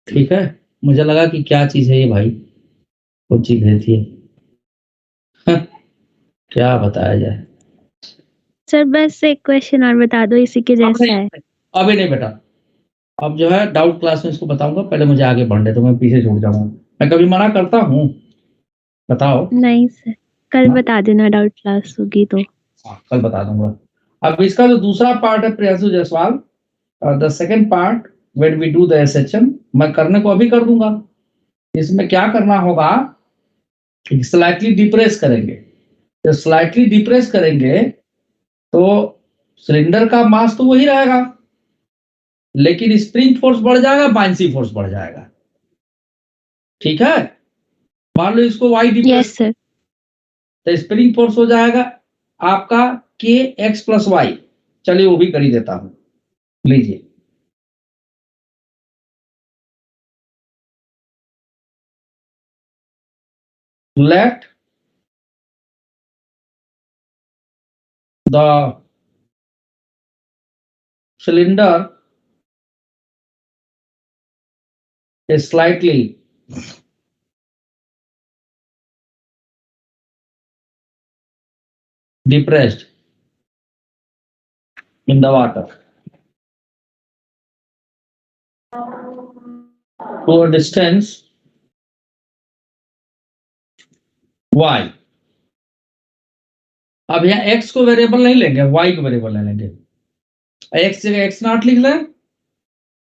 ठीक है, मुझे लगा कि क्या चीज है ये भाई, कौन चीज भेजती है। क्या बताया जाए। सर बस एक क्वेश्चन और बता दो, इसी के जैसा है। अभी नहीं बेटा, अब जो है डाउट क्लास में इसको बताऊंगा, पहले मुझे आगे बढ़ने तो मैं पीछे छूट जाऊंगा। मैं कभी मना करता हूँ? बताओ। नहीं सर, कल हाँ? बता देना, डाउट क्लास होगी तो। हाँ, कल बता दूंगा। अब इसका जो दूसरा पार्ट है Priyanshu Jaiswal, the second part when we do the SHM, मैं करने को अभी कर दूंगा। इसमें क्या करना होगा, स्लाइटली डिप्रेस करेंगे। तो स्लाइटली डिप्रेस करेंगे तो सिलेंडर का मास तो वही रहेगा, लेकिन स्प्रिंग फोर्स बढ़ जाएगा, बाइंसी फोर्स बढ़ जाएगा। ठीक है, मान लो इसको y डिप्रेस, यस सर। तो स्प्रिंग फोर्स हो जाएगा आपका के एक्स प्लस वाई। चलिए वो भी कर ही देता हूं, लीजिए। Let the cylinder is slightly depressed in the water to a distance y। अब यहाँ x को वेरिएबल नहीं लेंगे, y को वेरिएबल ले लेंगे। x जगह x नॉट लिख लें,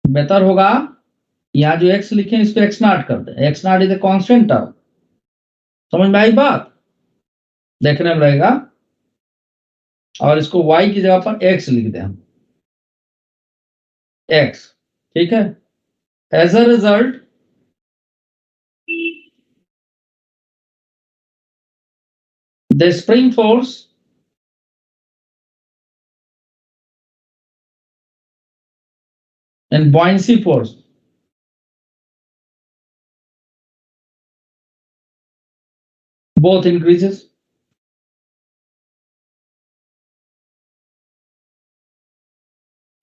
बेहतर होगा। यहाँ जो x लिखे इसको x नॉट कर दें। x not is a constant term, समझ में आई बात? देखने में रहेगा। और इसको y की जगह पर x लिख दें हम, x, ठीक है। As a result the spring force and buoyancy force both increases,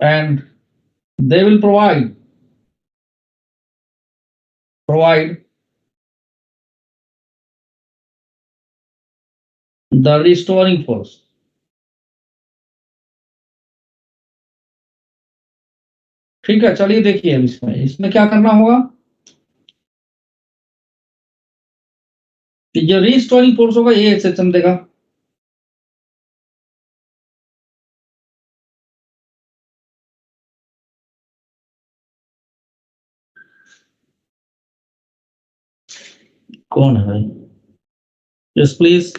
and they will provide the restoring force। ठीक है, चलिए देखिए अब इसमें क्या करना होगा कि जो रिस्टोरिंग फोर्स होगा ये एक्सेप्शन देगा। कौन है भाई? Yes please.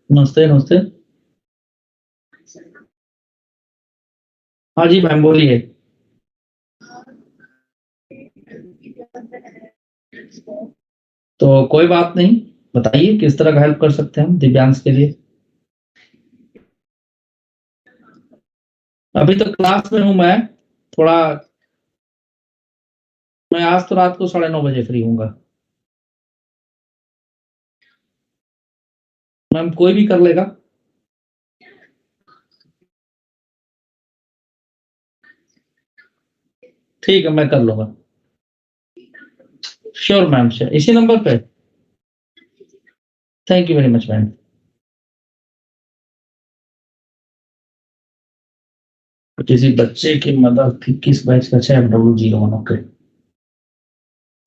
नमस्ते नमस्ते। हाँ जी मैम बोलिए। तो कोई बात नहीं, बताइए किस तरह का हेल्प कर सकते हैं हम दिव्यांश के लिए। अभी तो क्लास में हूं मैं, थोड़ा मैं आज तो रात को 9:30 बजे फ्री हूँगा। मैम कोई भी कर लेगा। ठीक है मैं कर लूंगा। Sure ma'am, sure. इसी नंबर पे। Thank you very much ma'am. किसी बच्चे की मदद थी, किस बैच का? 6W01। ओके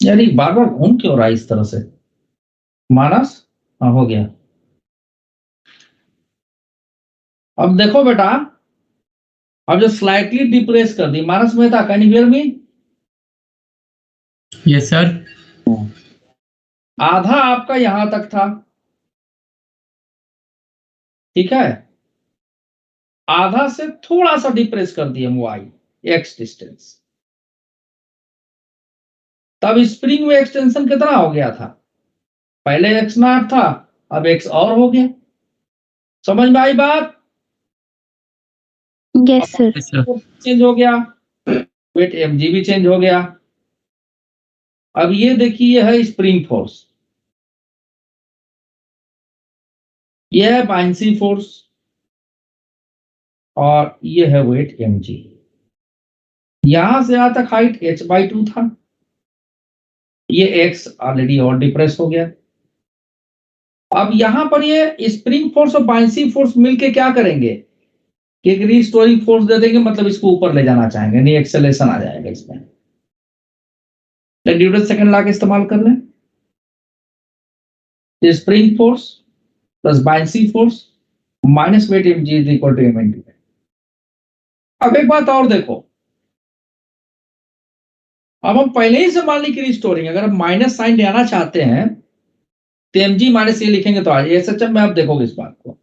यार ये बार बार घूम क्यों रहा है इस तरह से? मानस, हाँ हो गया। अब देखो बेटा, अब जो स्लाइटली डिप्रेस कर दी Manas Mehta, can you hear me? Yes sir. आधा आपका यहां तक था, ठीक है। आधा से थोड़ा सा डिप्रेस कर दिए हम वाई एक्स डिस्टेंस, तब स्प्रिंग में एक्सटेंशन कितना हो गया था? पहले एक्स नॉट था, अब एक्स और हो गया। समझ में आई बात? Yes sir. Yes sir. Change हो गया, वेट mg भी चेंज हो गया। अब ये देखिए ये है स्प्रिंग फोर्स, ये है बाइंसी फोर्स, और ये है वेट mg। यहां से यहां तक हाइट h/2 था, ये x ऑलरेडी और डिप्रेस हो गया। अब यहां पर ये स्प्रिंग फोर्स और बाइंसी फोर्स मिलके क्या करेंगे कि एक रिस्टोरिंग फोर्स दे देंगे, मतलब इसको ऊपर ले जाना चाहेंगे, नहीं एक्सेलेरेशन आ जाएगा इसमें। न्यूटन सेकंड लॉ का इस्तेमाल कर लें। Spring force plus buoyancy force minus weight mg is equal to mn। अब एक बात और देखो, अब हम पहले ही से मान ली कि रिस्टोरिंग, अगर हम माइनस साइन ले आना चाहते हैं तो mg माइनस ये लिखेंगे तो आ जाए SHM में। आप देखोगे इस बात को।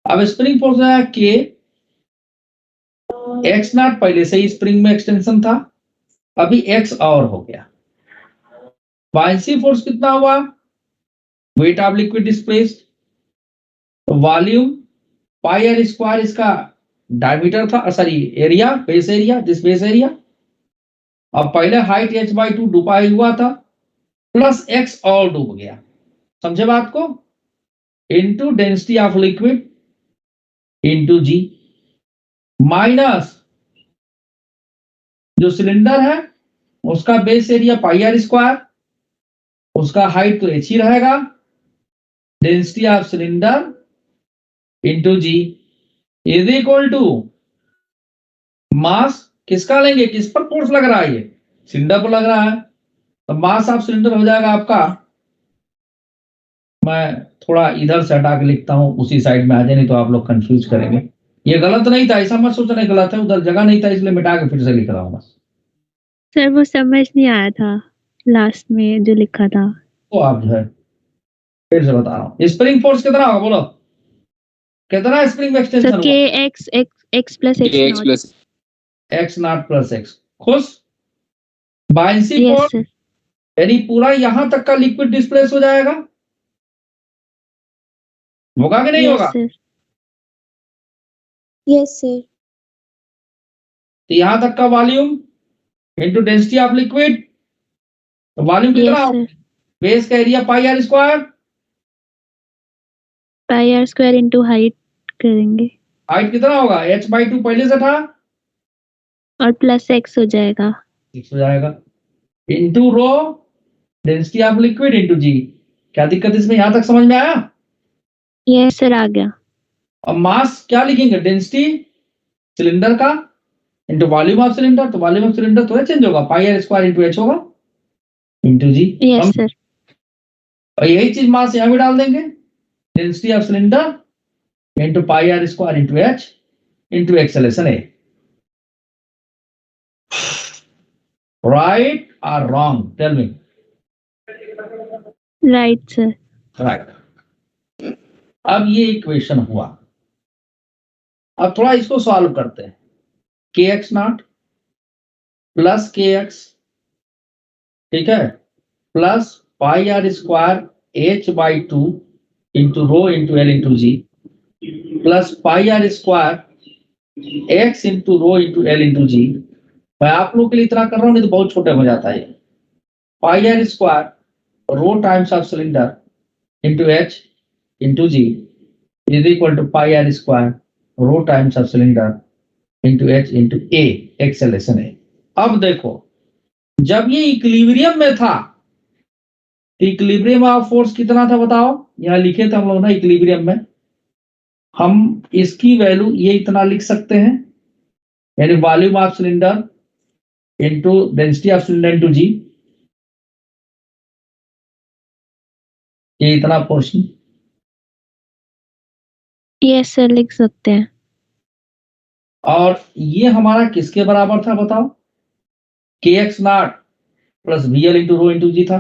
अब स्प्रिंग फोर्स है के एक्स नॉट, पहले से ही स्प्रिंग में एक्सटेंशन था, अभी एक्स और हो गया, बायसी फोर्स कितना हुआ, weight of liquid displaced, volume pi are square इसका डायमीटर था, sorry area, base area, this base area, और पहले हाइट h/2 डूबा हुआ था, प्लस x और डूब गया, समझे बात को, into density of liquid into g, minus जो सिलेंडर है उसका base area pi are square, उसका हाइट तो h ही रहेगा, density of cylinder into ji is equal to mass किसका लेंगे, किस पर फोर्स लग रहा है, ये सिलेंडर पर लग रहा है, तो मास ऑफ सिलेंडर हो जाएगा आपका, मैं थोड़ा इधर से हटा के लिखता हूं, उसी साइड में आ जाए, नहीं तो आप लोग कंफ्यूज करेंगे, ये गलत नहीं था, ऐसा मत सोचना गलत है, उधर जगह नहीं था इसलिए मिटा के फिर से लिख रहा हूँ बस। सर वो समझ नहीं आया था लास्ट में जो लिखा था। तो आप जो है फिर से बता रहा हूँ, स्प्रिंग फोर्स कितना होगा बोलो, कितना स्प्रिंग एक्सटेंशन सर हुआ, के X plus x not. x not plus x, खुश, बायसी यस फोर्स सर। यानी पूरा यहां तक का लिक्विड डिस्प्लेस हो जाएगा, होगा कि नहीं होगा, यस सर। Yes sir. तो यहां तक का volume into density of liquid, तो वॉल्यूम कितना यस होगा, सर। बेस का area pi are square, pi are square into height करेंगे हाइट कितना होगा h/2 पहले से था, और प्लस एक्स हो जाएगा। 6 हो जाएगा, into rho density of liquid into G, क्या दिक्कत इसमें, यहां तक समझ में आया, यस सर आ गया। और मास क्या लिखेंगे, डेंसिटी सिलेंडर का इनटू वॉल्यूम ऑफ सिलेंडर, तो वॉल्यूम ऑफ सिलेंडर थोड़ा चेंज होगा, pi are square into h होगा इनटू जी, यस सर। और यही चीज मास यहां भी डाल देंगे, density of cylinder into pi are square into h into acceleration A, right और wrong, tell me, right sir. Right. अब ये इक्वेशन हुआ, अब थोड़ा इसको सॉल्व करते हैं, K X naught plus K X, ठीक है, plus pi are square h/2 into rho into L into G, plus pi are square x into rho into L into G, मैं आप लोग के लिए इतना कर रहा हूं, नहीं तो बहुत छोटे हो जाता है, pi are square rho times of cylinder into h into ji is equal to pi are square rho times of cylinder into h into A, acceleration है। अब देखो जब ये इक्विलिब्रियम में था, इक्विलिब्रियम ऑफ फोर्स कितना था बताओ, यहां लिखे थे हम लोग ना, इक्विलिब्रियम में हम इसकी वैल्यू ये इतना लिख सकते हैं, यानी volume of cylinder into density of cylinder into G, ये इतना पोर्शन, यस सर लिख सकते हैं। और ये हमारा किसके बराबर था बताओ, K X naught plus V L into rho into G था,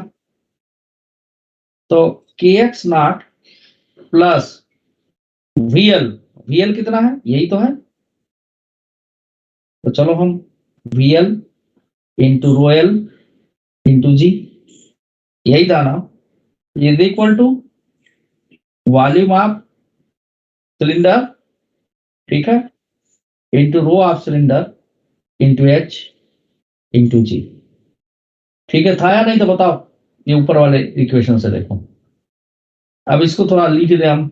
तो K X naught plus V L कितना है, यही तो है, तो चलो हम V L into rho L into G, यही था ना, is equal to volume of cylinder, ठीक है, into rho of cylinder into H into G, ठीक है, था या नहीं, तो बताओ, ये ऊपर वाले इक्वेशन से देखो, अब इसको थोड़ा लिख दे हम,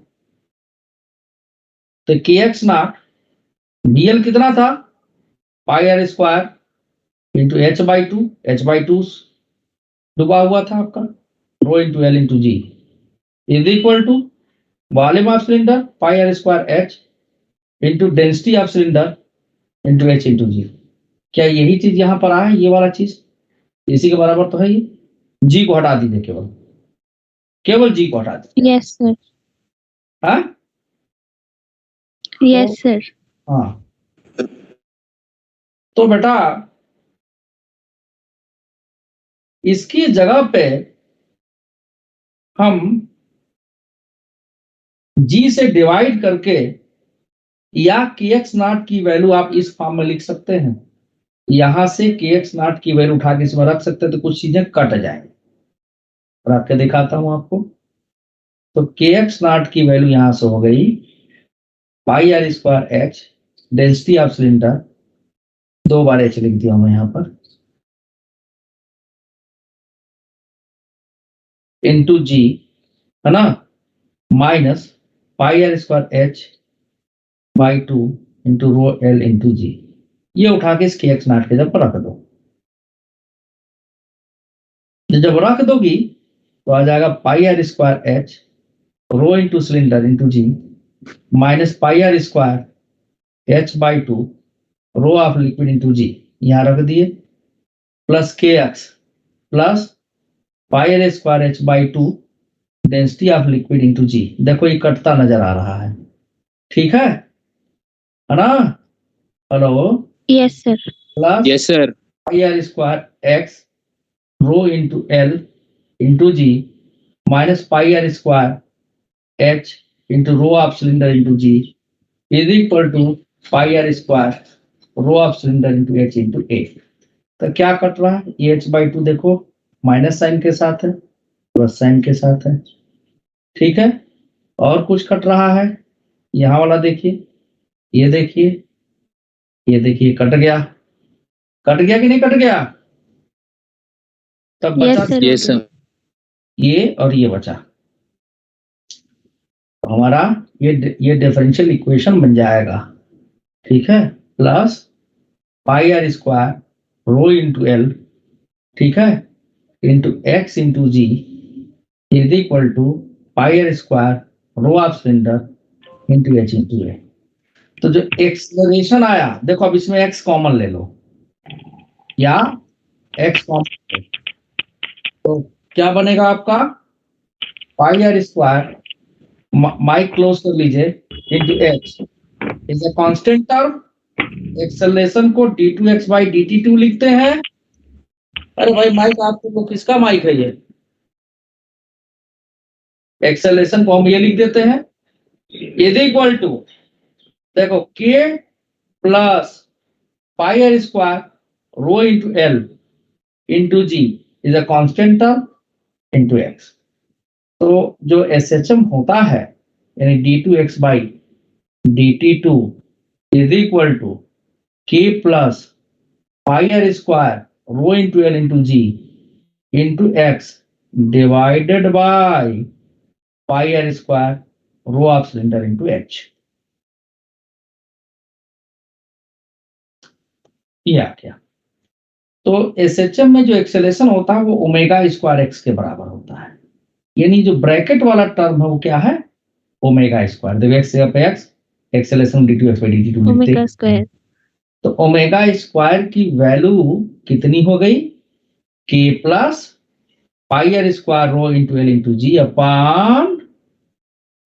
तो K X not we L कितना था, पाई आर स्क्वायर इंटू h/2 डूबा हुआ था आपका, rho into L into ji is equal to volume of cylinder pi are square h into density of cylinder into h into G, क्या यही चीज यहां पर आया, ये वाला चीज इसी के बराबर तो है, ये जी को हटा दीजिए, केवल जी को हटा दीजिए, यस सर। हाँ यस सर। हाँ, तो बेटा इसकी जगह पे हम जी से डिवाइड करके या के एक्स नॉट की वैल्यू आप इस फॉर्म में लिख सकते हैं, यहां से के एक्स नॉट की वैल्यू उठा के इसमें रख सकते हैं, तो कुछ चीजें कट जाएंगी, रख के दिखाता हूं आपको। तो के एक्स नॉट की वैल्यू यहां से हो गई pi are square H, density of cylinder, 2 बार एच लिख दिया मैं यहां पर, इंटू जी, है ना, minus pi are square H by 2 into rho L into G. ये उठा के इसके एक्स नॉट के जब रख दो, जब रख दोगी तो आ जाएगा pi are square H rho into cylinder into G minus pi are square H by 2 rho of liquid into G, यहां रख दिए, plus K X plus pi are square H by 2 density of liquid into G. देखो ये कटता नजर आ रहा है, ठीक है ना? Hello, yes sir. Plus yes sir. Pi are square X rho into L into G minus pi are square H into rho of cylinder into ji is equal to pi are square rho of cylinder into H into A. तो क्या कट रहा है? ये एच बाई 2 देखो माइनस साइन के साथ है, प्लस साइन के साथ है, ठीक है। और कुछ कट रहा है? यहां वाला देखिए, ये देखिए, ये देखिए, कट गया, कट गया कि नहीं कट गया? तब बचा यस सर। Yes sir. ये और ये बचा, तो हमारा ये डिफरेंशियल इक्वेशन बन जाएगा, ठीक है, plus pi are square rho into L, ठीक है, into X into ji is equal to pi are square rho of cylinder into H into A. तो जो एक्सलरेशन आया, देखो अब इसमें एक्स कॉमन ले लो या एक्स कॉमन, तो क्या बनेगा आपका? पाई आर स्क्वायर, माइक क्लोज कर लीजिए, into H is a constant term. Acceleration को d2x बाई dt2 लिखते हैं। अरे भाई माइक आपको तो किसका माइक है ये? एक्सेलरेशन को हम ये लिख देते हैं इज इक्वल टू, देखो k plus pi are square rho into L into ji is a constant term into x. तो जो SHM होता है यानी d2x by dt2 is equal to k plus pi are square rho into L into g into x divided by pi are square rho of cylinder into h. ये आ गया। तो SHM में जो एक्सेलेरेशन होता है वो ओमेगा स्क्वायर एक्स के बराबर होता है, यानी जो ब्रैकेट वाला टर्म है वो क्या है? Omega square. देखो एक्स पे x, acceleration d2x by dt2 लिखते ओमेगा हैं। स्क्वायर। तो ओमेगा स्क्वायर की वैल्यू कितनी हो गई? k plus pi are square rho into L into g upon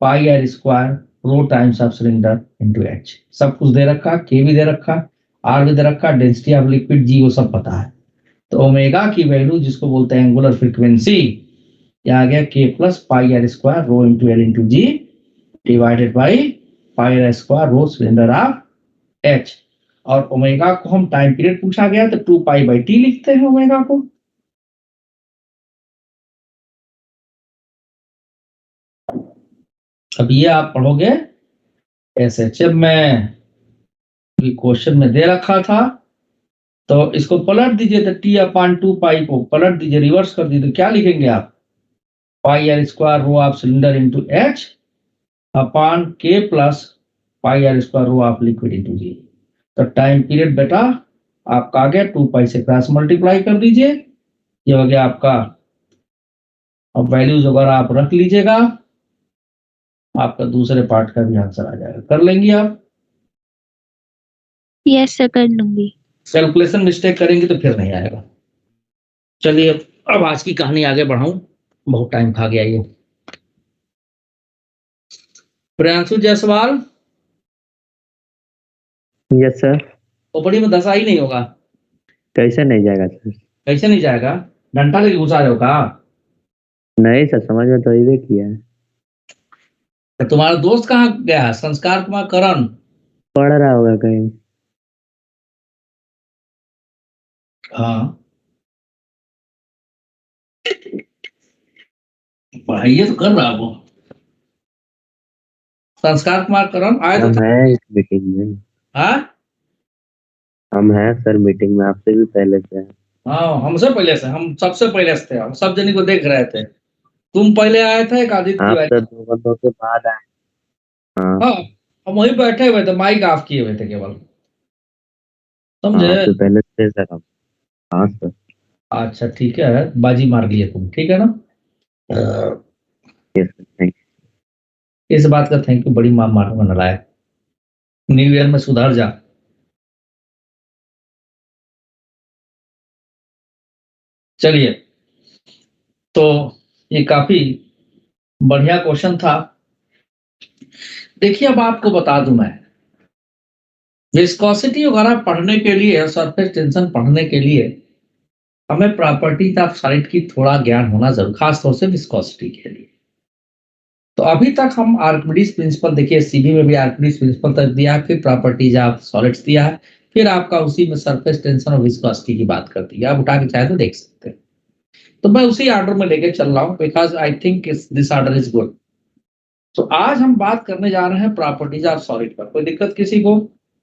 pi are square rho times of cylinder into h. सब कुछ दे रखा, के भी दे रखा, आर भी दे रखा, डेंसिटी ऑफ लिक्विड जी वो सब पता है। तो ओमेगा की वैल्यू जिसको बोलते हैं एंगुलर फ्रीक्वेंसी, यह आ गया K plus pi are square rho into L into G divided by pi are square rho cylinder of H. और ओमेगा को हम टाइम पीरियड पूछा गया तो 2 पाई बाई टी लिखते हैं ओमेगा को। अब ये आप पढ़ोगे SHM में, क्वेश्चन में दे रखा था, तो इसको पलट दीजिए, तो टी अपॉन 2 पाई को पलट दीजिए, रिवर्स कर दीजिए, तो क्या लिखेंगे आप? Pi are square rho of cylinder into H upon K plus pi are square rho of liquid into G. तो टाइम पीरियड बेटा आपका आ गया, 2 पाई से क्रॉस मल्टीप्लाई कर दीजिए, ये हो गया आपका। अब वैल्यूज वगैरह आप रख लीजिएगा, आपका दूसरे पार्ट का भी आंसर आ जाएगा। कर लेंगी आप? यस सर, कर लूंगी। कैलकुलेशन मिस्टेक करेंगे तो फिर नहीं आएगा। चलिए अब आज की कहानी आगे बढ़ाऊं, बहुत टाइम खा गया ये। Priyanshu Jaiswal, yes sir. खोपड़ी में दशा ही नहीं होगा। कैसे नहीं जाएगा सर? कैसे नहीं जाएगा? डंडा लेके घुसा रहे हो का? नहीं सर, समझ में तो ये किया है। तो तुम्हारा दोस्त कहाँ गया है? संस्कार कुमार करण पढ़ रहा होगा कहीं। हाँ पढ़ाइए तो कर रहा हूँ। संस्कार कुमार करम आए तो हम हैं इस मीटिंग में, हाँ हम हैं सर मीटिंग में, आपसे भी पहले से हैं। हाँ, हमसे पहले से, हम सबसे पहले से थे, हम सब जने को देख रहे थे। तुम पहले आए थे, एक आदित्य आप तिवारी। तो 2 बंदों के बाद आए। हाँ, हाँ, हम वहीं बैठे हुए थे, माइक ऑफ किए हुए थे केवल, समझे? आपसे पहले थे सर हम। हाँ सर। अच्छा ठीक है, बाजी मार लिए तुम, ठीक है ना? यस सर, थैंक इस बात का थैंक यू, बड़ी मार मारूंगा नालायक। न्यू ईयर में सुधर जा। चलिए, तो ये काफी बढ़िया क्वेश्चन था। देखिए, अब आपको बता दूं मैं, विस्कोसिटी वगैरह पढ़ने के लिए, सरफेस टेंशन पढ़ने के लिए हमें प्रॉपर्टीज ऑफ सॉलिड की थोड़ा ज्ञान होना जरूर, खासतौर से विस्कोसिटी के लिए। तो अभी तक हम आर्किमिडीज प्रिंसिपल, देखिए सीबी में भी आर्किमिडीज प्रिंसिपल तक दिया है, फिर प्रॉपर्टीज ऑफ सॉलिड्स दिया है, फिर आपका उसी में सरफेस टेंशन और विस्कोसिटी की बात कर दी है। आप उठा के चाहे तो देख सकते हैं। तो मैं उसी ऑर्डर में लेके चल रहा हूँ, because I think this order is good. तो आज हम बात करने जा रहे हैं प्रॉपर्टीज ऑफ सॉलिड पर। कोई दिक्कत किसी को?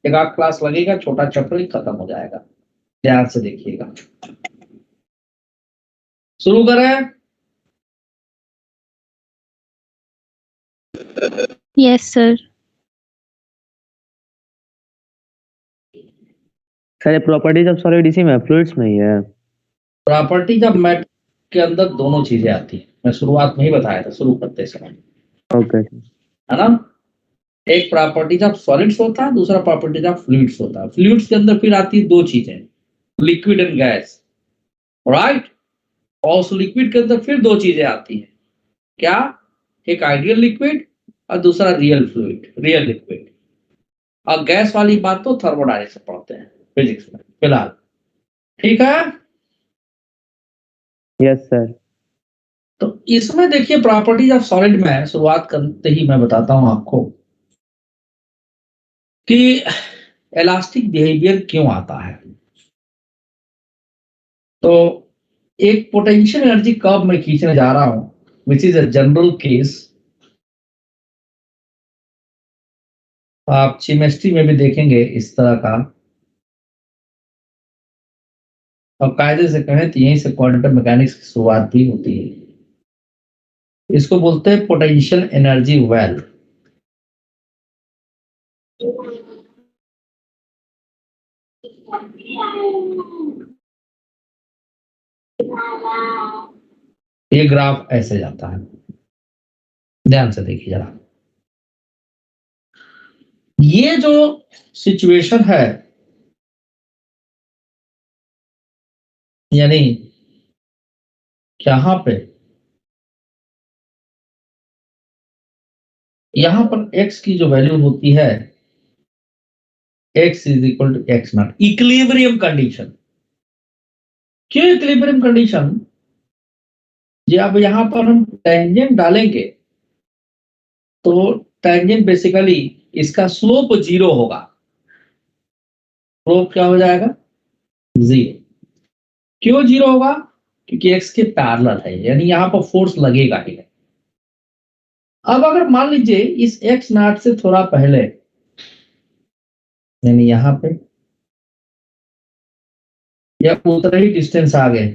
एक आध क्लास लगेगा, छोटा चैप्टर ही खत्म हो जाएगा। ध्यान से देखिएगा, शुरू करें। Yes sir. Sir, properties of solid इसी में फ्लूइड्स में ही है। प्रॉपर्टीज ऑफ मैटर के अंदर दोनों चीजें आती हैं, मैं शुरुआत में ही बताया था, शुरू करते समय, ओके। है ना? एक प्रॉपर्टीज ऑफ सॉलिड्स होता है, दूसरा प्रॉपर्टीज ऑफ फ्लूइड्स होता है। फ्लूइड्स के अंदर फिर आती है दो चीजें, लिक्विड एंड गैस, राइट? और उस लिक्विड के अंदर फिर दो चीजें आती हैं, क्या? एक आइडियल लिक्विड और दूसरा रियल फ्लूइड, रियल लिक्विड। और गैस वाली बात तो थर्मोडायनेमिक्स से पढ़ते हैं फिजिक्स में फिलहाल, ठीक है? Yes sir. तो इसमें देखिए, प्रॉपर्टीज ऑफ सॉलिड में शुरुआत करते ही मैं बताता हूं आपको कि इलास्टिक बिहेवियर क्यों आता है। तो एक पोटेंशियल एनर्जी कर्व मैं खींचने जा रहा हूं, which is a general case. आप केमिस्ट्री में भी देखेंगे इस तरह का, और कायदे से कहें तो यहीं से क्वांटम मैकेनिक्स की शुरुआत भी होती है। इसको बोलते हैं पोटेंशियल एनर्जी वेल। ये ग्राफ ऐसे जाता है, ध्यान से देखिए जरा। ये जो सिचुएशन है, यानी यहां पे, यहां पर x की जो वैल्यू होती है, x is equal to X naught, equilibrium condition. क्यों इक्विलिब्रियम कंडीशन? जब यहां पर हम टेंजेंट डालेंगे तो टेंजेंट बेसिकली इसका स्लोप जीरो होगा। स्लोप क्या हो जाएगा? जीरो। क्यों जीरो होगा? क्योंकि x के पैरेलल है, यानी यहां पर फोर्स लगेगा ही नहीं। अब अगर मान लीजिए इस x नॉट से थोड़ा पहले, यानी यहां पे, या उतना ही डिस्टेंस आ गए,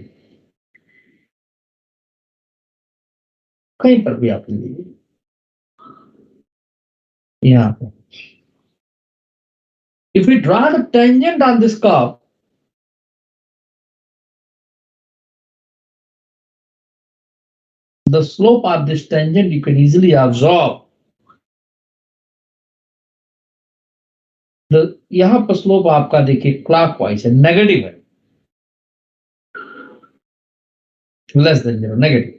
कहीं पर भी आप लीजिए, यहां पे, if we draw the tangent on this curve, the slope of this tangent you can easily absorb. यहां पर स्लोप आपका देखिए क्लॉकवाइज है, नेगेटिव है, लेस देन जीरो, नेगेटिव।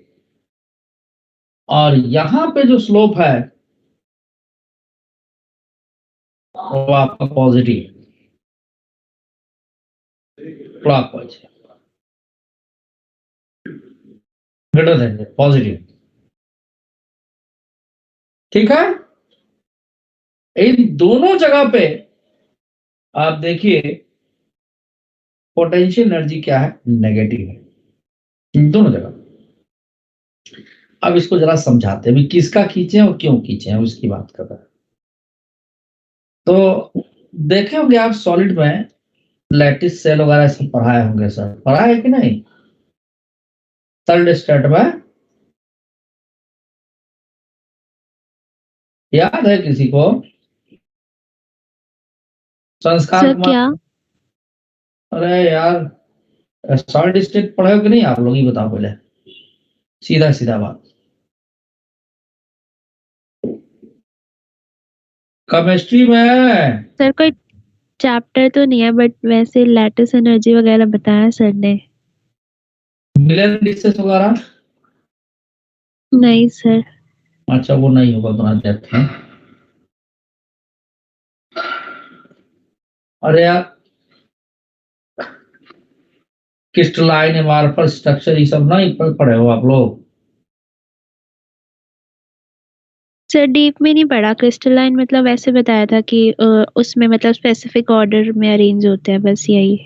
और यहां पे जो स्लोप है वो आपका पॉजिटिव है, क्लॉकवाइज है, ग्रेटर देन जीरो, पॉजिटिव। ठीक है? इन दोनों जगह पे आप देखिए पोटेंशियल एनर्जी क्या है? नेगेटिव है, इन दोनों जगह। अब इसको जरा समझाते हैं, अभी किसका खींचे और क्यों खींचे हैं उसकी बात कर रहे हैं। तो देखे होंगे आप सॉलिड में लैटिस सेल वगैरह सब पढ़ाए होंगे सर, पढ़ाए कि नहीं थर्ड स्टेट में? याद है किसी को? संस्कार सर कुमार? क्या? अरे यार सॉलिड स्टेट पढ़े हो कि नहीं आप लोग, ही बताओ पहले, सीधा सीधा बात। केमिस्ट्री में सर कोई चैप्टर तो नहीं है, बट वैसे लैटिस एनर्जी वगैरह बताया सर ने। मिलन डिस्टेंस वगैरह? नहीं सर। अच्छा वो नहीं होगा उतना डेप्थ में। अरे यार क्रिस्टलाइन एमार्फल स्ट्रक्चर ये सब नहीं पढ़े हो आप लोग? सर डीप में नहीं पढ़ा, क्रिस्टलाइन मतलब ऐसे बताया था कि उसमें मतलब स्पेसिफिक ऑर्डर में अरेंज होते हैं, बस यही।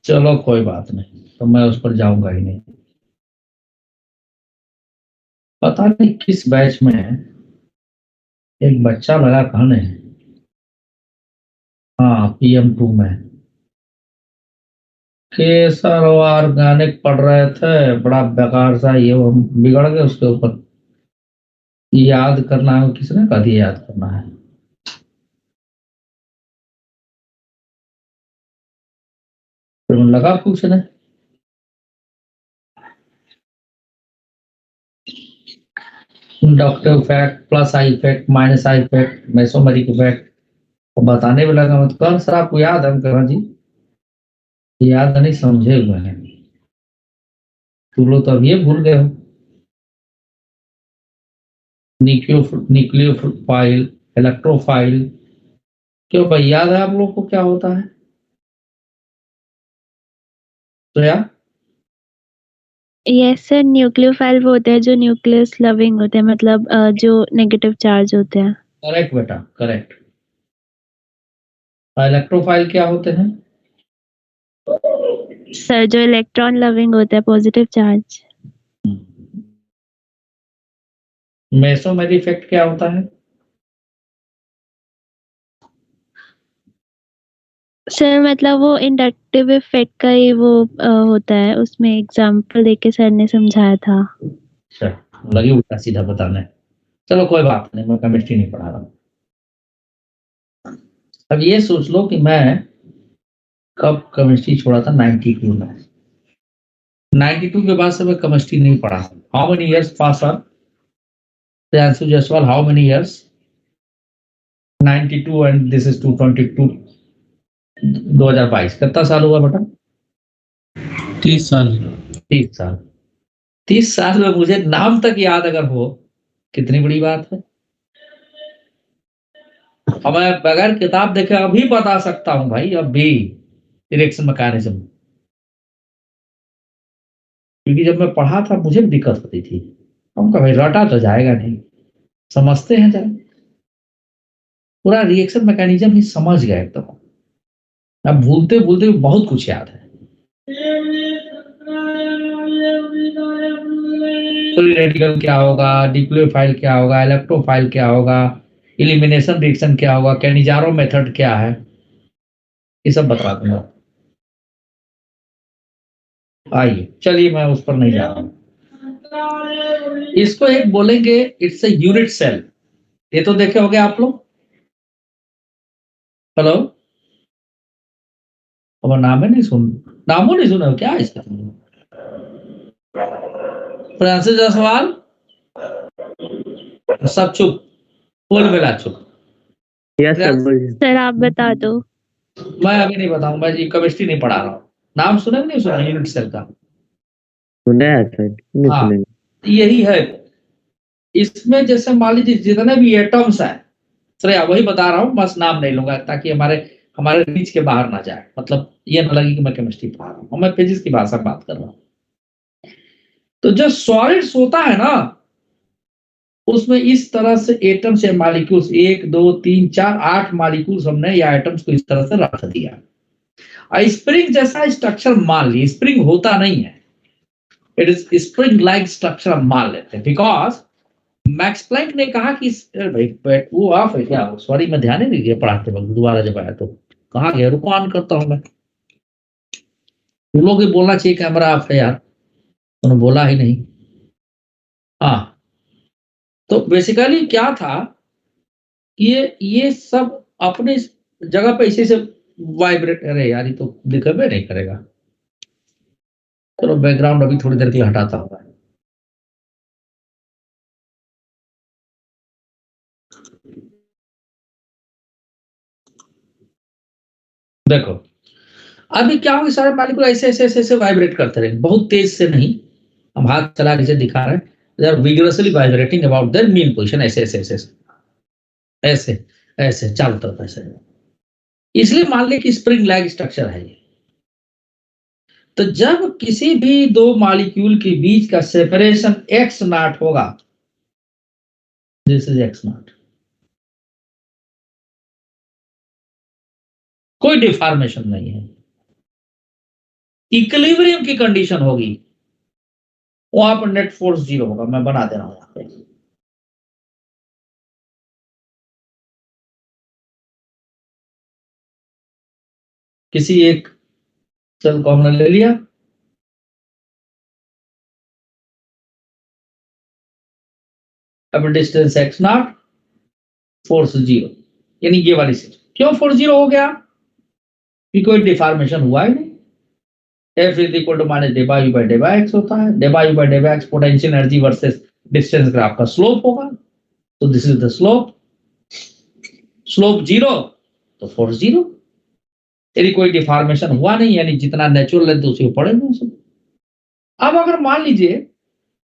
चलो कोई बात नहीं, तो मैं उस पर जाऊंगा ही नहीं। पता नहीं किस बैच में एक बच्चा लगा कहने, हाँ PM2 में, कि सर वो ऑर्गेनिक पढ़ रहे थे, बड़ा बेकार सा ये वो, बिगड़ गए उसके ऊपर। याद करना है, किसने कहा दिया याद करना है? फिर लगा पूछने, inductive effect, plus I effect, minus I effect, mesomeric effect, वो बताने भी लगा। मतलब कल सर आपको याद है? हम कहा जी याद नहीं, समझे हुए हैं तुम लोग, तो अब ये भूल गए हो। न्यूक्लियोफाइल, इलेक्ट्रोफाइल, क्यों भाई याद है आप लोग को क्या होता है? तो यार यस सर, न्यूक्लियोफाइल वो होते हैं जो न्यूक्लियस लविंग होते हैं, मतलब जो नेगेटिव चार्ज होते हैं। करेक्ट बेटा, करेक्ट। इलेक्ट्रोफाइल क्या होते हैं? सर जो इलेक्ट्रॉन लविंग होते हैं, पॉजिटिव चार्ज। मेसोमेरी इफेक्ट क्या होता है? सर मतलब वो इंडक्टिव इफेक्ट का ही वो होता है, उसमें एग्जांपल देके सर ने समझाया था। अच्छा, लगी उल्टा सीधा बताने। चलो कोई बात नहीं, मैं केमिस्ट्री नहीं पढ़ा रहा हूँ। अब ये सोच लो कि मैं कब केमिस्ट्री छोड़ा था, 92 में। 92 के बाद से मैं केमिस्ट्री नहीं पढ़ा। How many years pass are? Priyanshu Jaiswal, how many years? 92 and this is 222, 2022। कितना साल हुआ बेटा? 30 साल। 30 साल। 30 साल में मुझे नाम तक याद अगर हो, कितनी बड़ी बात है। अब मैं बगैर किताब देखे अभी बता सकता हूं भाई, अब भी रिएक्शन मैकेनिज्म, क्योंकि जब मैं पढ़ा था मुझे भी दिक्कत होती थी। हम कहा भाई रटा तो जाएगा नहीं, समझते हैं जरा, पूरा रिएक्शन मैकेनिज्म ही समझ गए एकदम। अब भूलते भूलते बहुत कुछ याद है। फ्री रेडिकल क्या होगा, न्यूक्लियोफाइल क्या होगा, इलेक्ट्रोफाइल क्या होगा, इलिमिनेशन रिएक्शन क्या होगा, कैनिजारो मेथड क्या है, ये सब बता दूंगा। आइए चलिए, मैं उस पर नहीं जा रहा हूं। इसको एक बोलेंगे इट्स ए यूनिट सेल। ये तो देखे होंगे आप लोग। हेलो, अब नाम नहीं सुना क्या इसका? फ्रांसिस जायसवाल, सब चुप, बोल बेला चुप। यस सर बोलिए। सर आप बता दो। मैं अभी नहीं बताऊं, मैं जी केमिस्ट्री नहीं पढ़ा रहा हूँ। नाम सुने नहीं सुना यूनिट सेल का? सुना है सर, नहीं हाँ, सुनेंगे। यही है। इसमें जैसे मान लीजिए जितने भी एटम्स हैं, श्रेया वही बता रहा हूँ, बस नाम नहीं लूंगा ताकि हमारे हमारे रीच के बाहर ना जाए, मतलब ये ना लगे कि मैं केमिस्ट्री पढ़ा रहा हूँ, मैं फिजिक्स की भाषा में बात कर रहा हूँ। तो जो सॉलिड्स होता है ना, उसमें इस तरह से एटम्स या मॉलिक्यूल्स 1 2 3 4 8 मॉलिक्यूल्स हमने या एटम्स को इस तरह से रख दिया। स्प्रिंग जैसा स्ट्रक्चर मान ली, स्प्रिंग होता नहीं है, it is spring like structure हम मान लेते हैं, बिकॉज मैक्स प्लैंक ने कहा कि भाई वो ऑफ है क्या? सॉरी मैं ध्यान ही नहीं दिया पढ़ाते वक्त, दोबारा जब आया तो कहाँ गया? रुको ऑन करता हूं मैं। तुम लोग भी बोलना चाहिए कैमरा ऑफ है यार, उन्होंने बोला ही नहीं। हाँ, तो बेसिकली क्या था कि ये सब अपने जगह पे इसी से वाइब्रेट, अरे यार ये तो दिखे नहीं करेगा। चलो बैकग्राउंड अभी थोड़ी देर के लिए हटाता हूँ। देखो अभी क्या होगा, सारे मॉलिक्यूल ऐसे ऐसे ऐसे ऐसे वाइब्रेट करते रहेंगे, बहुत तेज से नहीं, हम हाथ चला के दिखा रहे हैं, they are vigorously vibrating about their mean position, ऐसे ऐसे ऐसे ऐसे ऐसे चारों तरफ ऐसे। इसलिए मान ली कि स्प्रिंग लैग स्ट्रक्चर है ये। तो जब किसी भी दो मॉलिक्यूल के बीच का सेपरेशन एक्स नॉट होगा, दिस इज एक्स नॉट, कोई डिफॉर्मेशन नहीं है, इक्विलिब्रियम की कंडीशन होगी, वहां पर नेट फोर्स 0 होगा। मैं बना दे रहा हूं यहां पे, किसी एक सेल को हमने ले लिया, अब डिस्टेंस एक्स नॉट, फोर्स 0, यानी ये वाली चीज। क्यों फोर्स 0 हो गया? कि कोई डिफॉर्मेशन हुआ ही नहीं। F is equal to minus D by by D by X होता है, D by by D by X potential energy versus distance graph का स्लोप होगा, तो this is the slope, slope 0 तो फोर्स 0, यदि कोई डिफॉर्मेशन हुआ नहीं, यानी जितना नेचुरल लेंथ उसी को पड़ेगा सब। अब अगर मान लीजिए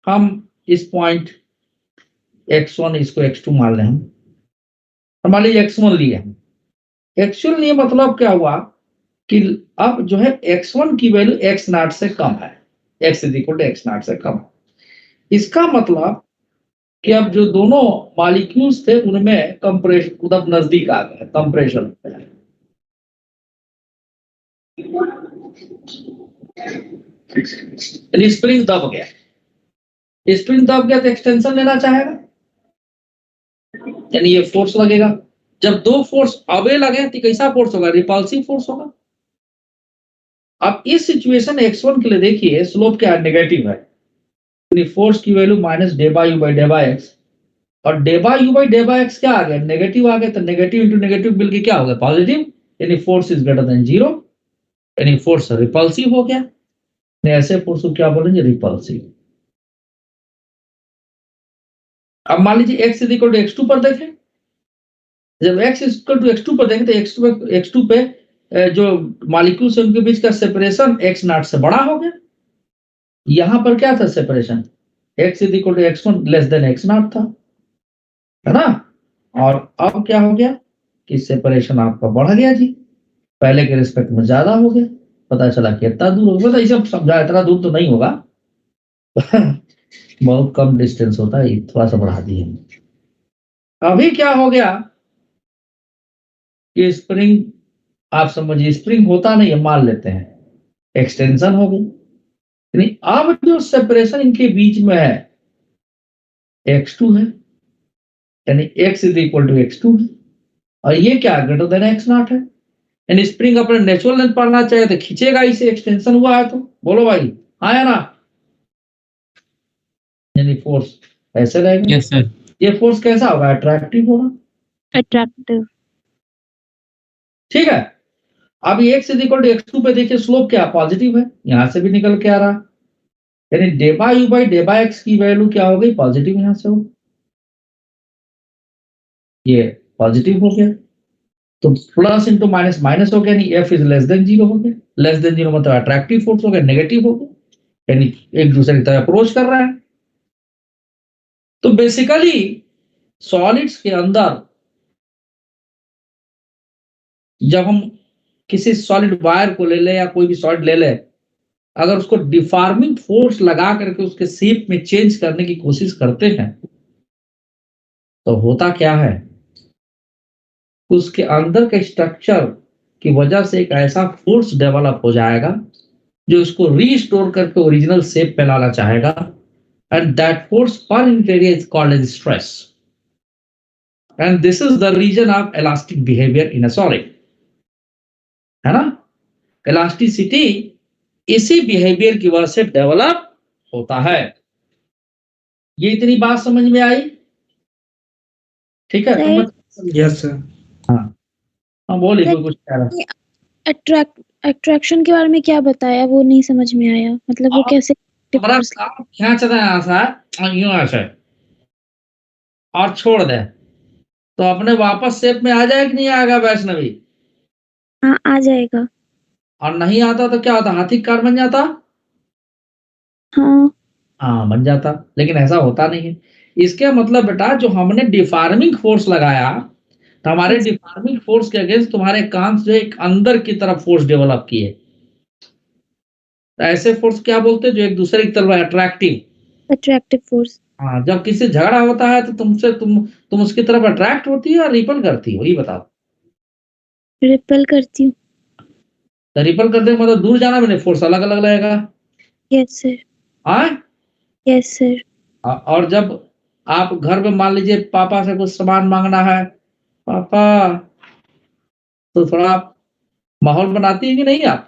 हम इस पॉइंट x1 इसको x2 मान लें, हम मान लीजिए x1 लिए हम, एक्चुअल नहीं मतलब क्या हुआ कि अब जो है x1 की वैल्यू x नॉट से कम है, x is equal to x naught से कम। इसका मतलब कि अब जो दोनों मॉलिक्यूल्स थे उनमें कंप्रेशन मतलब नजदीक आ गए, कंप्रेशन स्प्रिंग दब गया, स्प्रिंग दब गया तो एक्सटेंशन लेना चाहेगा, यानी ये फोर्स लगेगा। जब दो फोर्स अवे लगे तो कैसा फोर्स होगा? रिपल्सिव फोर्स होगा। अब इस सिचुएशन x1 के लिए देखिए स्लोप क्या है? नेगेटिव है, यानी फोर्स की value minus D by U by D by X, और D by U by D by X क्या आ गया? नेगेटिव आ गया, तो नेगेटिव इंटू नेगेटिव मिलकर क्या हो गया? पॉजिटिव, यानी फोर्स इज ग्रेटर देन 0, यानी फोर्स रिपल्सिव हो गया। ऐसे फोर्स को क्या बोलेंगे? रिपल्सिव। अब मान लीजिए x is equal to x2 पर देखें, जब x is equal to x2 पर देखें तो x2 पे जो मॉलिक्यूल्स है उनके बीच का सेपरेशन x नॉट से बड़ा हो गया। यहां पर क्या था separation? x is equal to x1 less than x naught था, है ना? और अब क्या हो गया कि सेपरेशन आपका बढ़ गया जी, पहले के रिस्पेक्ट में ज्यादा हो गया, पता चला कि इतना दूर हो गया। ये सब समझा, इतना दूर तो नहीं होगा बहुत कम डिस्टेंस होता है, थोड़ा सा बढ़ा दिए। अभी क्या हो गया कि स्प्रिंग, आप समझिए स्प्रिंग होता नहीं है, मान लेते हैं एक्सटेंशन हो गई, यानी अब जो सेपरेशन इनके बीच में है x2 है, यानी x is equal to x2 है, और ये क्या ग्रेटर देन x नॉट है, यानी स्प्रिंग अपने नेचुरल लेंथ पढ़ना चाहे तो खींचेगा इसे, एक्सटेंशन हुआ है तो बोलो भाई हाँ या ना, यानी फोर्स ऐसे रहेगा। Yes sir. ये फोर्स कैसा होगा? अट्रैक्टिव होगा, अट्रैक्टिव। ठीक है। अब x is equal to x2 पे देखिए स्लोप क्या पॉजिटिव है, यहां से भी निकल के आ रहा, यानी day by U by D by x की वैल्यू क्या हो गई? पॉजिटिव, यहां से हो ये पॉजिटिव हो गया, तो प्लस इंटू माइनस माइनस हो गया, यानी f इज लेस देन 0 हो गया। लेस देन 0 मतलब अट्रैक्टिव फोर्स हो गया, नेगेटिव हो गया, यानी एक दूसरे की तरफ अप्रोच कर रहा है। तो बेसिकली सॉलिड्स के अंदर जब हम किसी सॉलिड वायर को ले ले या कोई भी सॉलिड ले ले, अगर उसको डिफॉर्मिंग फोर्स लगा करके उसके शेप में चेंज करने की कोशिश करते हैं तो होता क्या है? उसके अंदर के स्ट्रक्चर की वजह से एक ऐसा फोर्स डेवलप हो जाएगा जो इसको रीस्टोर करके ओरिजिनल शेप पे लाना चाहेगा, and that force per unit area is called as stress, and this is the reason of elastic behaviour in a solid, है ना। इलास्टिसिटी इसी बिहेवियर की वजह से डेवलप होता है। ये इतनी बात समझ में आई? ठीक है। Sir, yes sir. हाँ बोलिए, कोई कुछ कह रहा। अट्रैक्शन के बारे में क्या बताया, वो नहीं समझ में आया, मतलब वो आप- कैसे हमारा सांप खींच रहे हैं ऐसा यूं ऐसे और छोड़ दे तो अपने वापस शेप में आ जाए कि नहीं आएगा वैष्णवी? हाँ आ जाएगा। और नहीं आता तो क्या होता, हाथी कार बन जाता? हाँ हाँ बन जाता, लेकिन ऐसा होता नहीं है। इसके मतलब बेटा जो हमने डिफार्मिंग फोर्स लगाया, तो हमारे डिफार्मिंग फोर्स के अगेंस्ट तुम्हारे कान जो एक अंदर की तरफ फोर्स डेवलप किए, तो ऐसे फोर्स क्या बोलते हैं जो एक दूसरे की तरफ अट्रैक्टिव फोर्स। हाँ, जब किसी से झगड़ा होता है तो तुम उसकी तरफ अट्रैक्ट होती है और रिपल करती हो, ये बताओ। रिपेल करती हूँ। तो रिपल करते का मतलब दूर जाना भी नहीं, फोर्स अलग अलग लगेगा। Yes sir. हाँ, यस सर। और जब आप घर में मान लीजिए पापा से कुछ सामान मांगना है, पापा, तो थोड़ा माहौल बनाती है कि नहीं आप?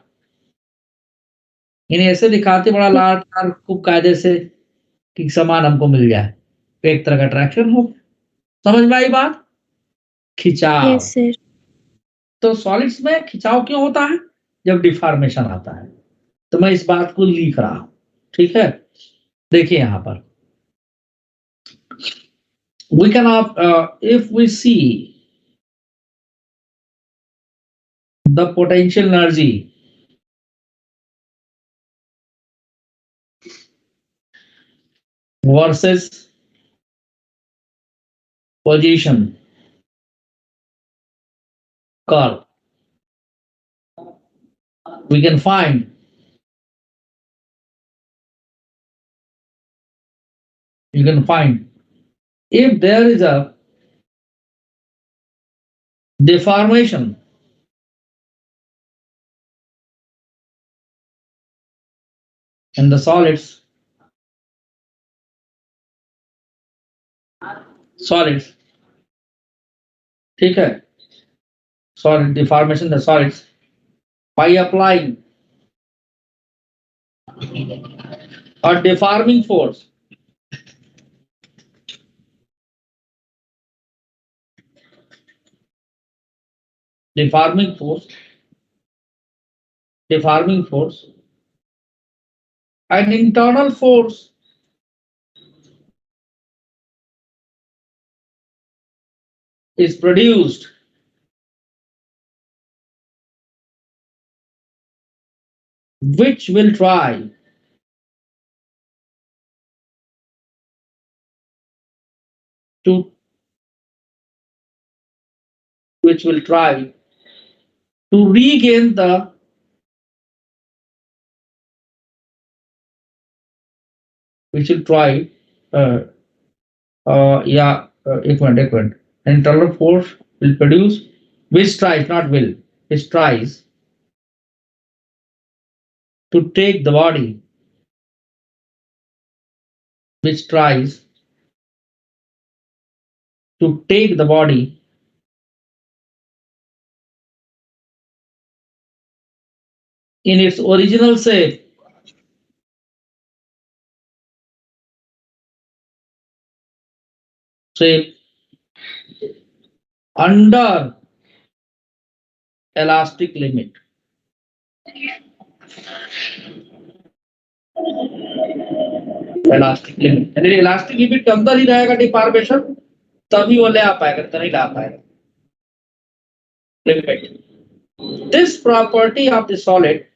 इन्हें ऐसे दिखाते बड़ा लाड प्यार खूब कायदे से कि सामान हमको मिल जाए, तो एक तरह का अट्रैक्शन हो। समझ में आई बात? खिंचाव। Yes sir. तो सॉलिड्स में खिंचाव क्यों होता है? जब डिफॉर्मेशन आता है। तो मैं इस बात को लिख रहा हूं, ठीक है। देखिए यहां पर we can if we see the potential energy versus position curve, we can find if there is a deformation in the solids, ठीक है, solid deformation in the solids by applying a deforming force, deforming force, an internal force is produced which will try to regain the एक minute, internal force will produce which tries, not will, which tries to take the body, which tries to take the body in its original shape under elastic limit. Elastic limit यानी इलास्टिक लिमिट के अंदर ही रहेगा डिफॉर्मेशन, तभी वो ले आ पाएगा, तो नहीं ला पाएगा। Limit, this property of the solid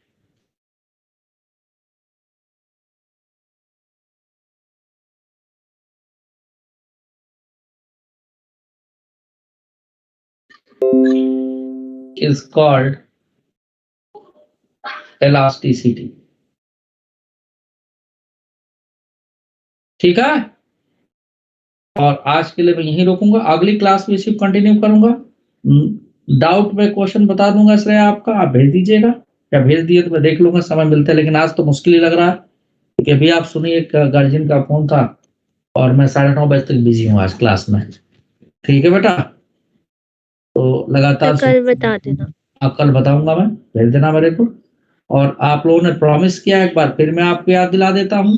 is called elasticity. ठीक है, और आज के लिए मैं यहीं रोकूंगा, अगली क्लास में इसी कंटिन्यू करूंगा। डाउट में क्वेश्चन बता दूंगा श्रेया आपका, आप भेज दीजिएगा। या भेज दिए तो मैं देख लूंगा समय मिलता है, लेकिन आज तो मुश्किल ही लग रहा है क्योंकि अभी आप सुनिए एक गार्जियन का फोन था और मैं 9:30 बजे तक बिजी हूँ आज क्लास में। ठीक है बेटा, तो लगातार तो कल बता देना। कल बताऊंगा मैं, भेज देना मेरे को। और आप लोगों ने प्रॉमिस किया, एक बार फिर मैं आपको याद दिला देता हूँ,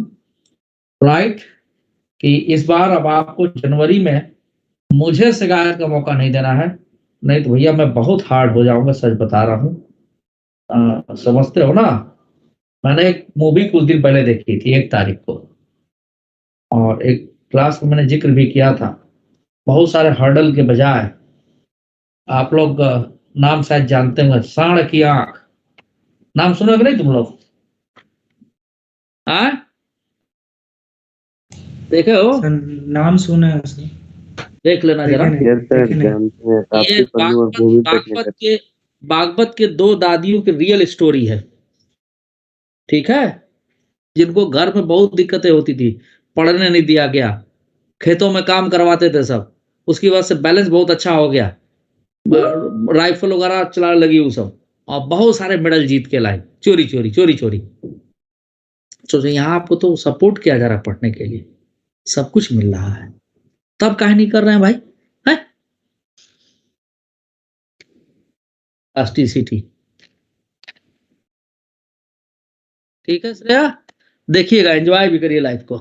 राइट, कि इस बार अब आपको जनवरी में मुझे शिकायत का मौका नहीं देना है, नहीं तो भैया मैं बहुत हार्ड हो जाऊंगा, सच बता रहा हूँ। समझते हो ना? मैंने एक मूवी कुछ दिन पहले देखी थी 1 तारीख को, और एक क्लास में मैंने जिक्र भी किया था, बहुत सारे हर्डल के बजाय आप लोग नाम शायद जानते होंगे, सांड की आंख, नाम सुने कि नहीं तुम लोग? देखे हो? सर नाम सुना है सर, देख लेना जरा। देखे नहीं, यस सर, देखे नहीं। जानते हैं, ये काफी पन्नू और मूवी देखने का। बागपत के 2 दादियों की रियल स्टोरी है, ठीक है, जिनको घर में बहुत दिक्कतें होती थी, पढ़ने नहीं दिया गया, खेतों में काम करवाते थे सब, उसकी वजह से बैलेंस बहुत अच्छा हो गया, राइफल वगैरह चलाने लगी वो सब, और बहुत सारे मेडल जीत के लाई, चोरी चोरी चोरी चोरी। तो यहाँ आपको तो सपोर्ट किया जा रहा है पढ़ने के लिए, सब कुछ मिल रहा है, तब काहे नहीं कर रहे हैं भाई? है एसटीसीटी, ठीक है श्रेया, देखिएगा, एंजॉय भी करिए लाइफ को।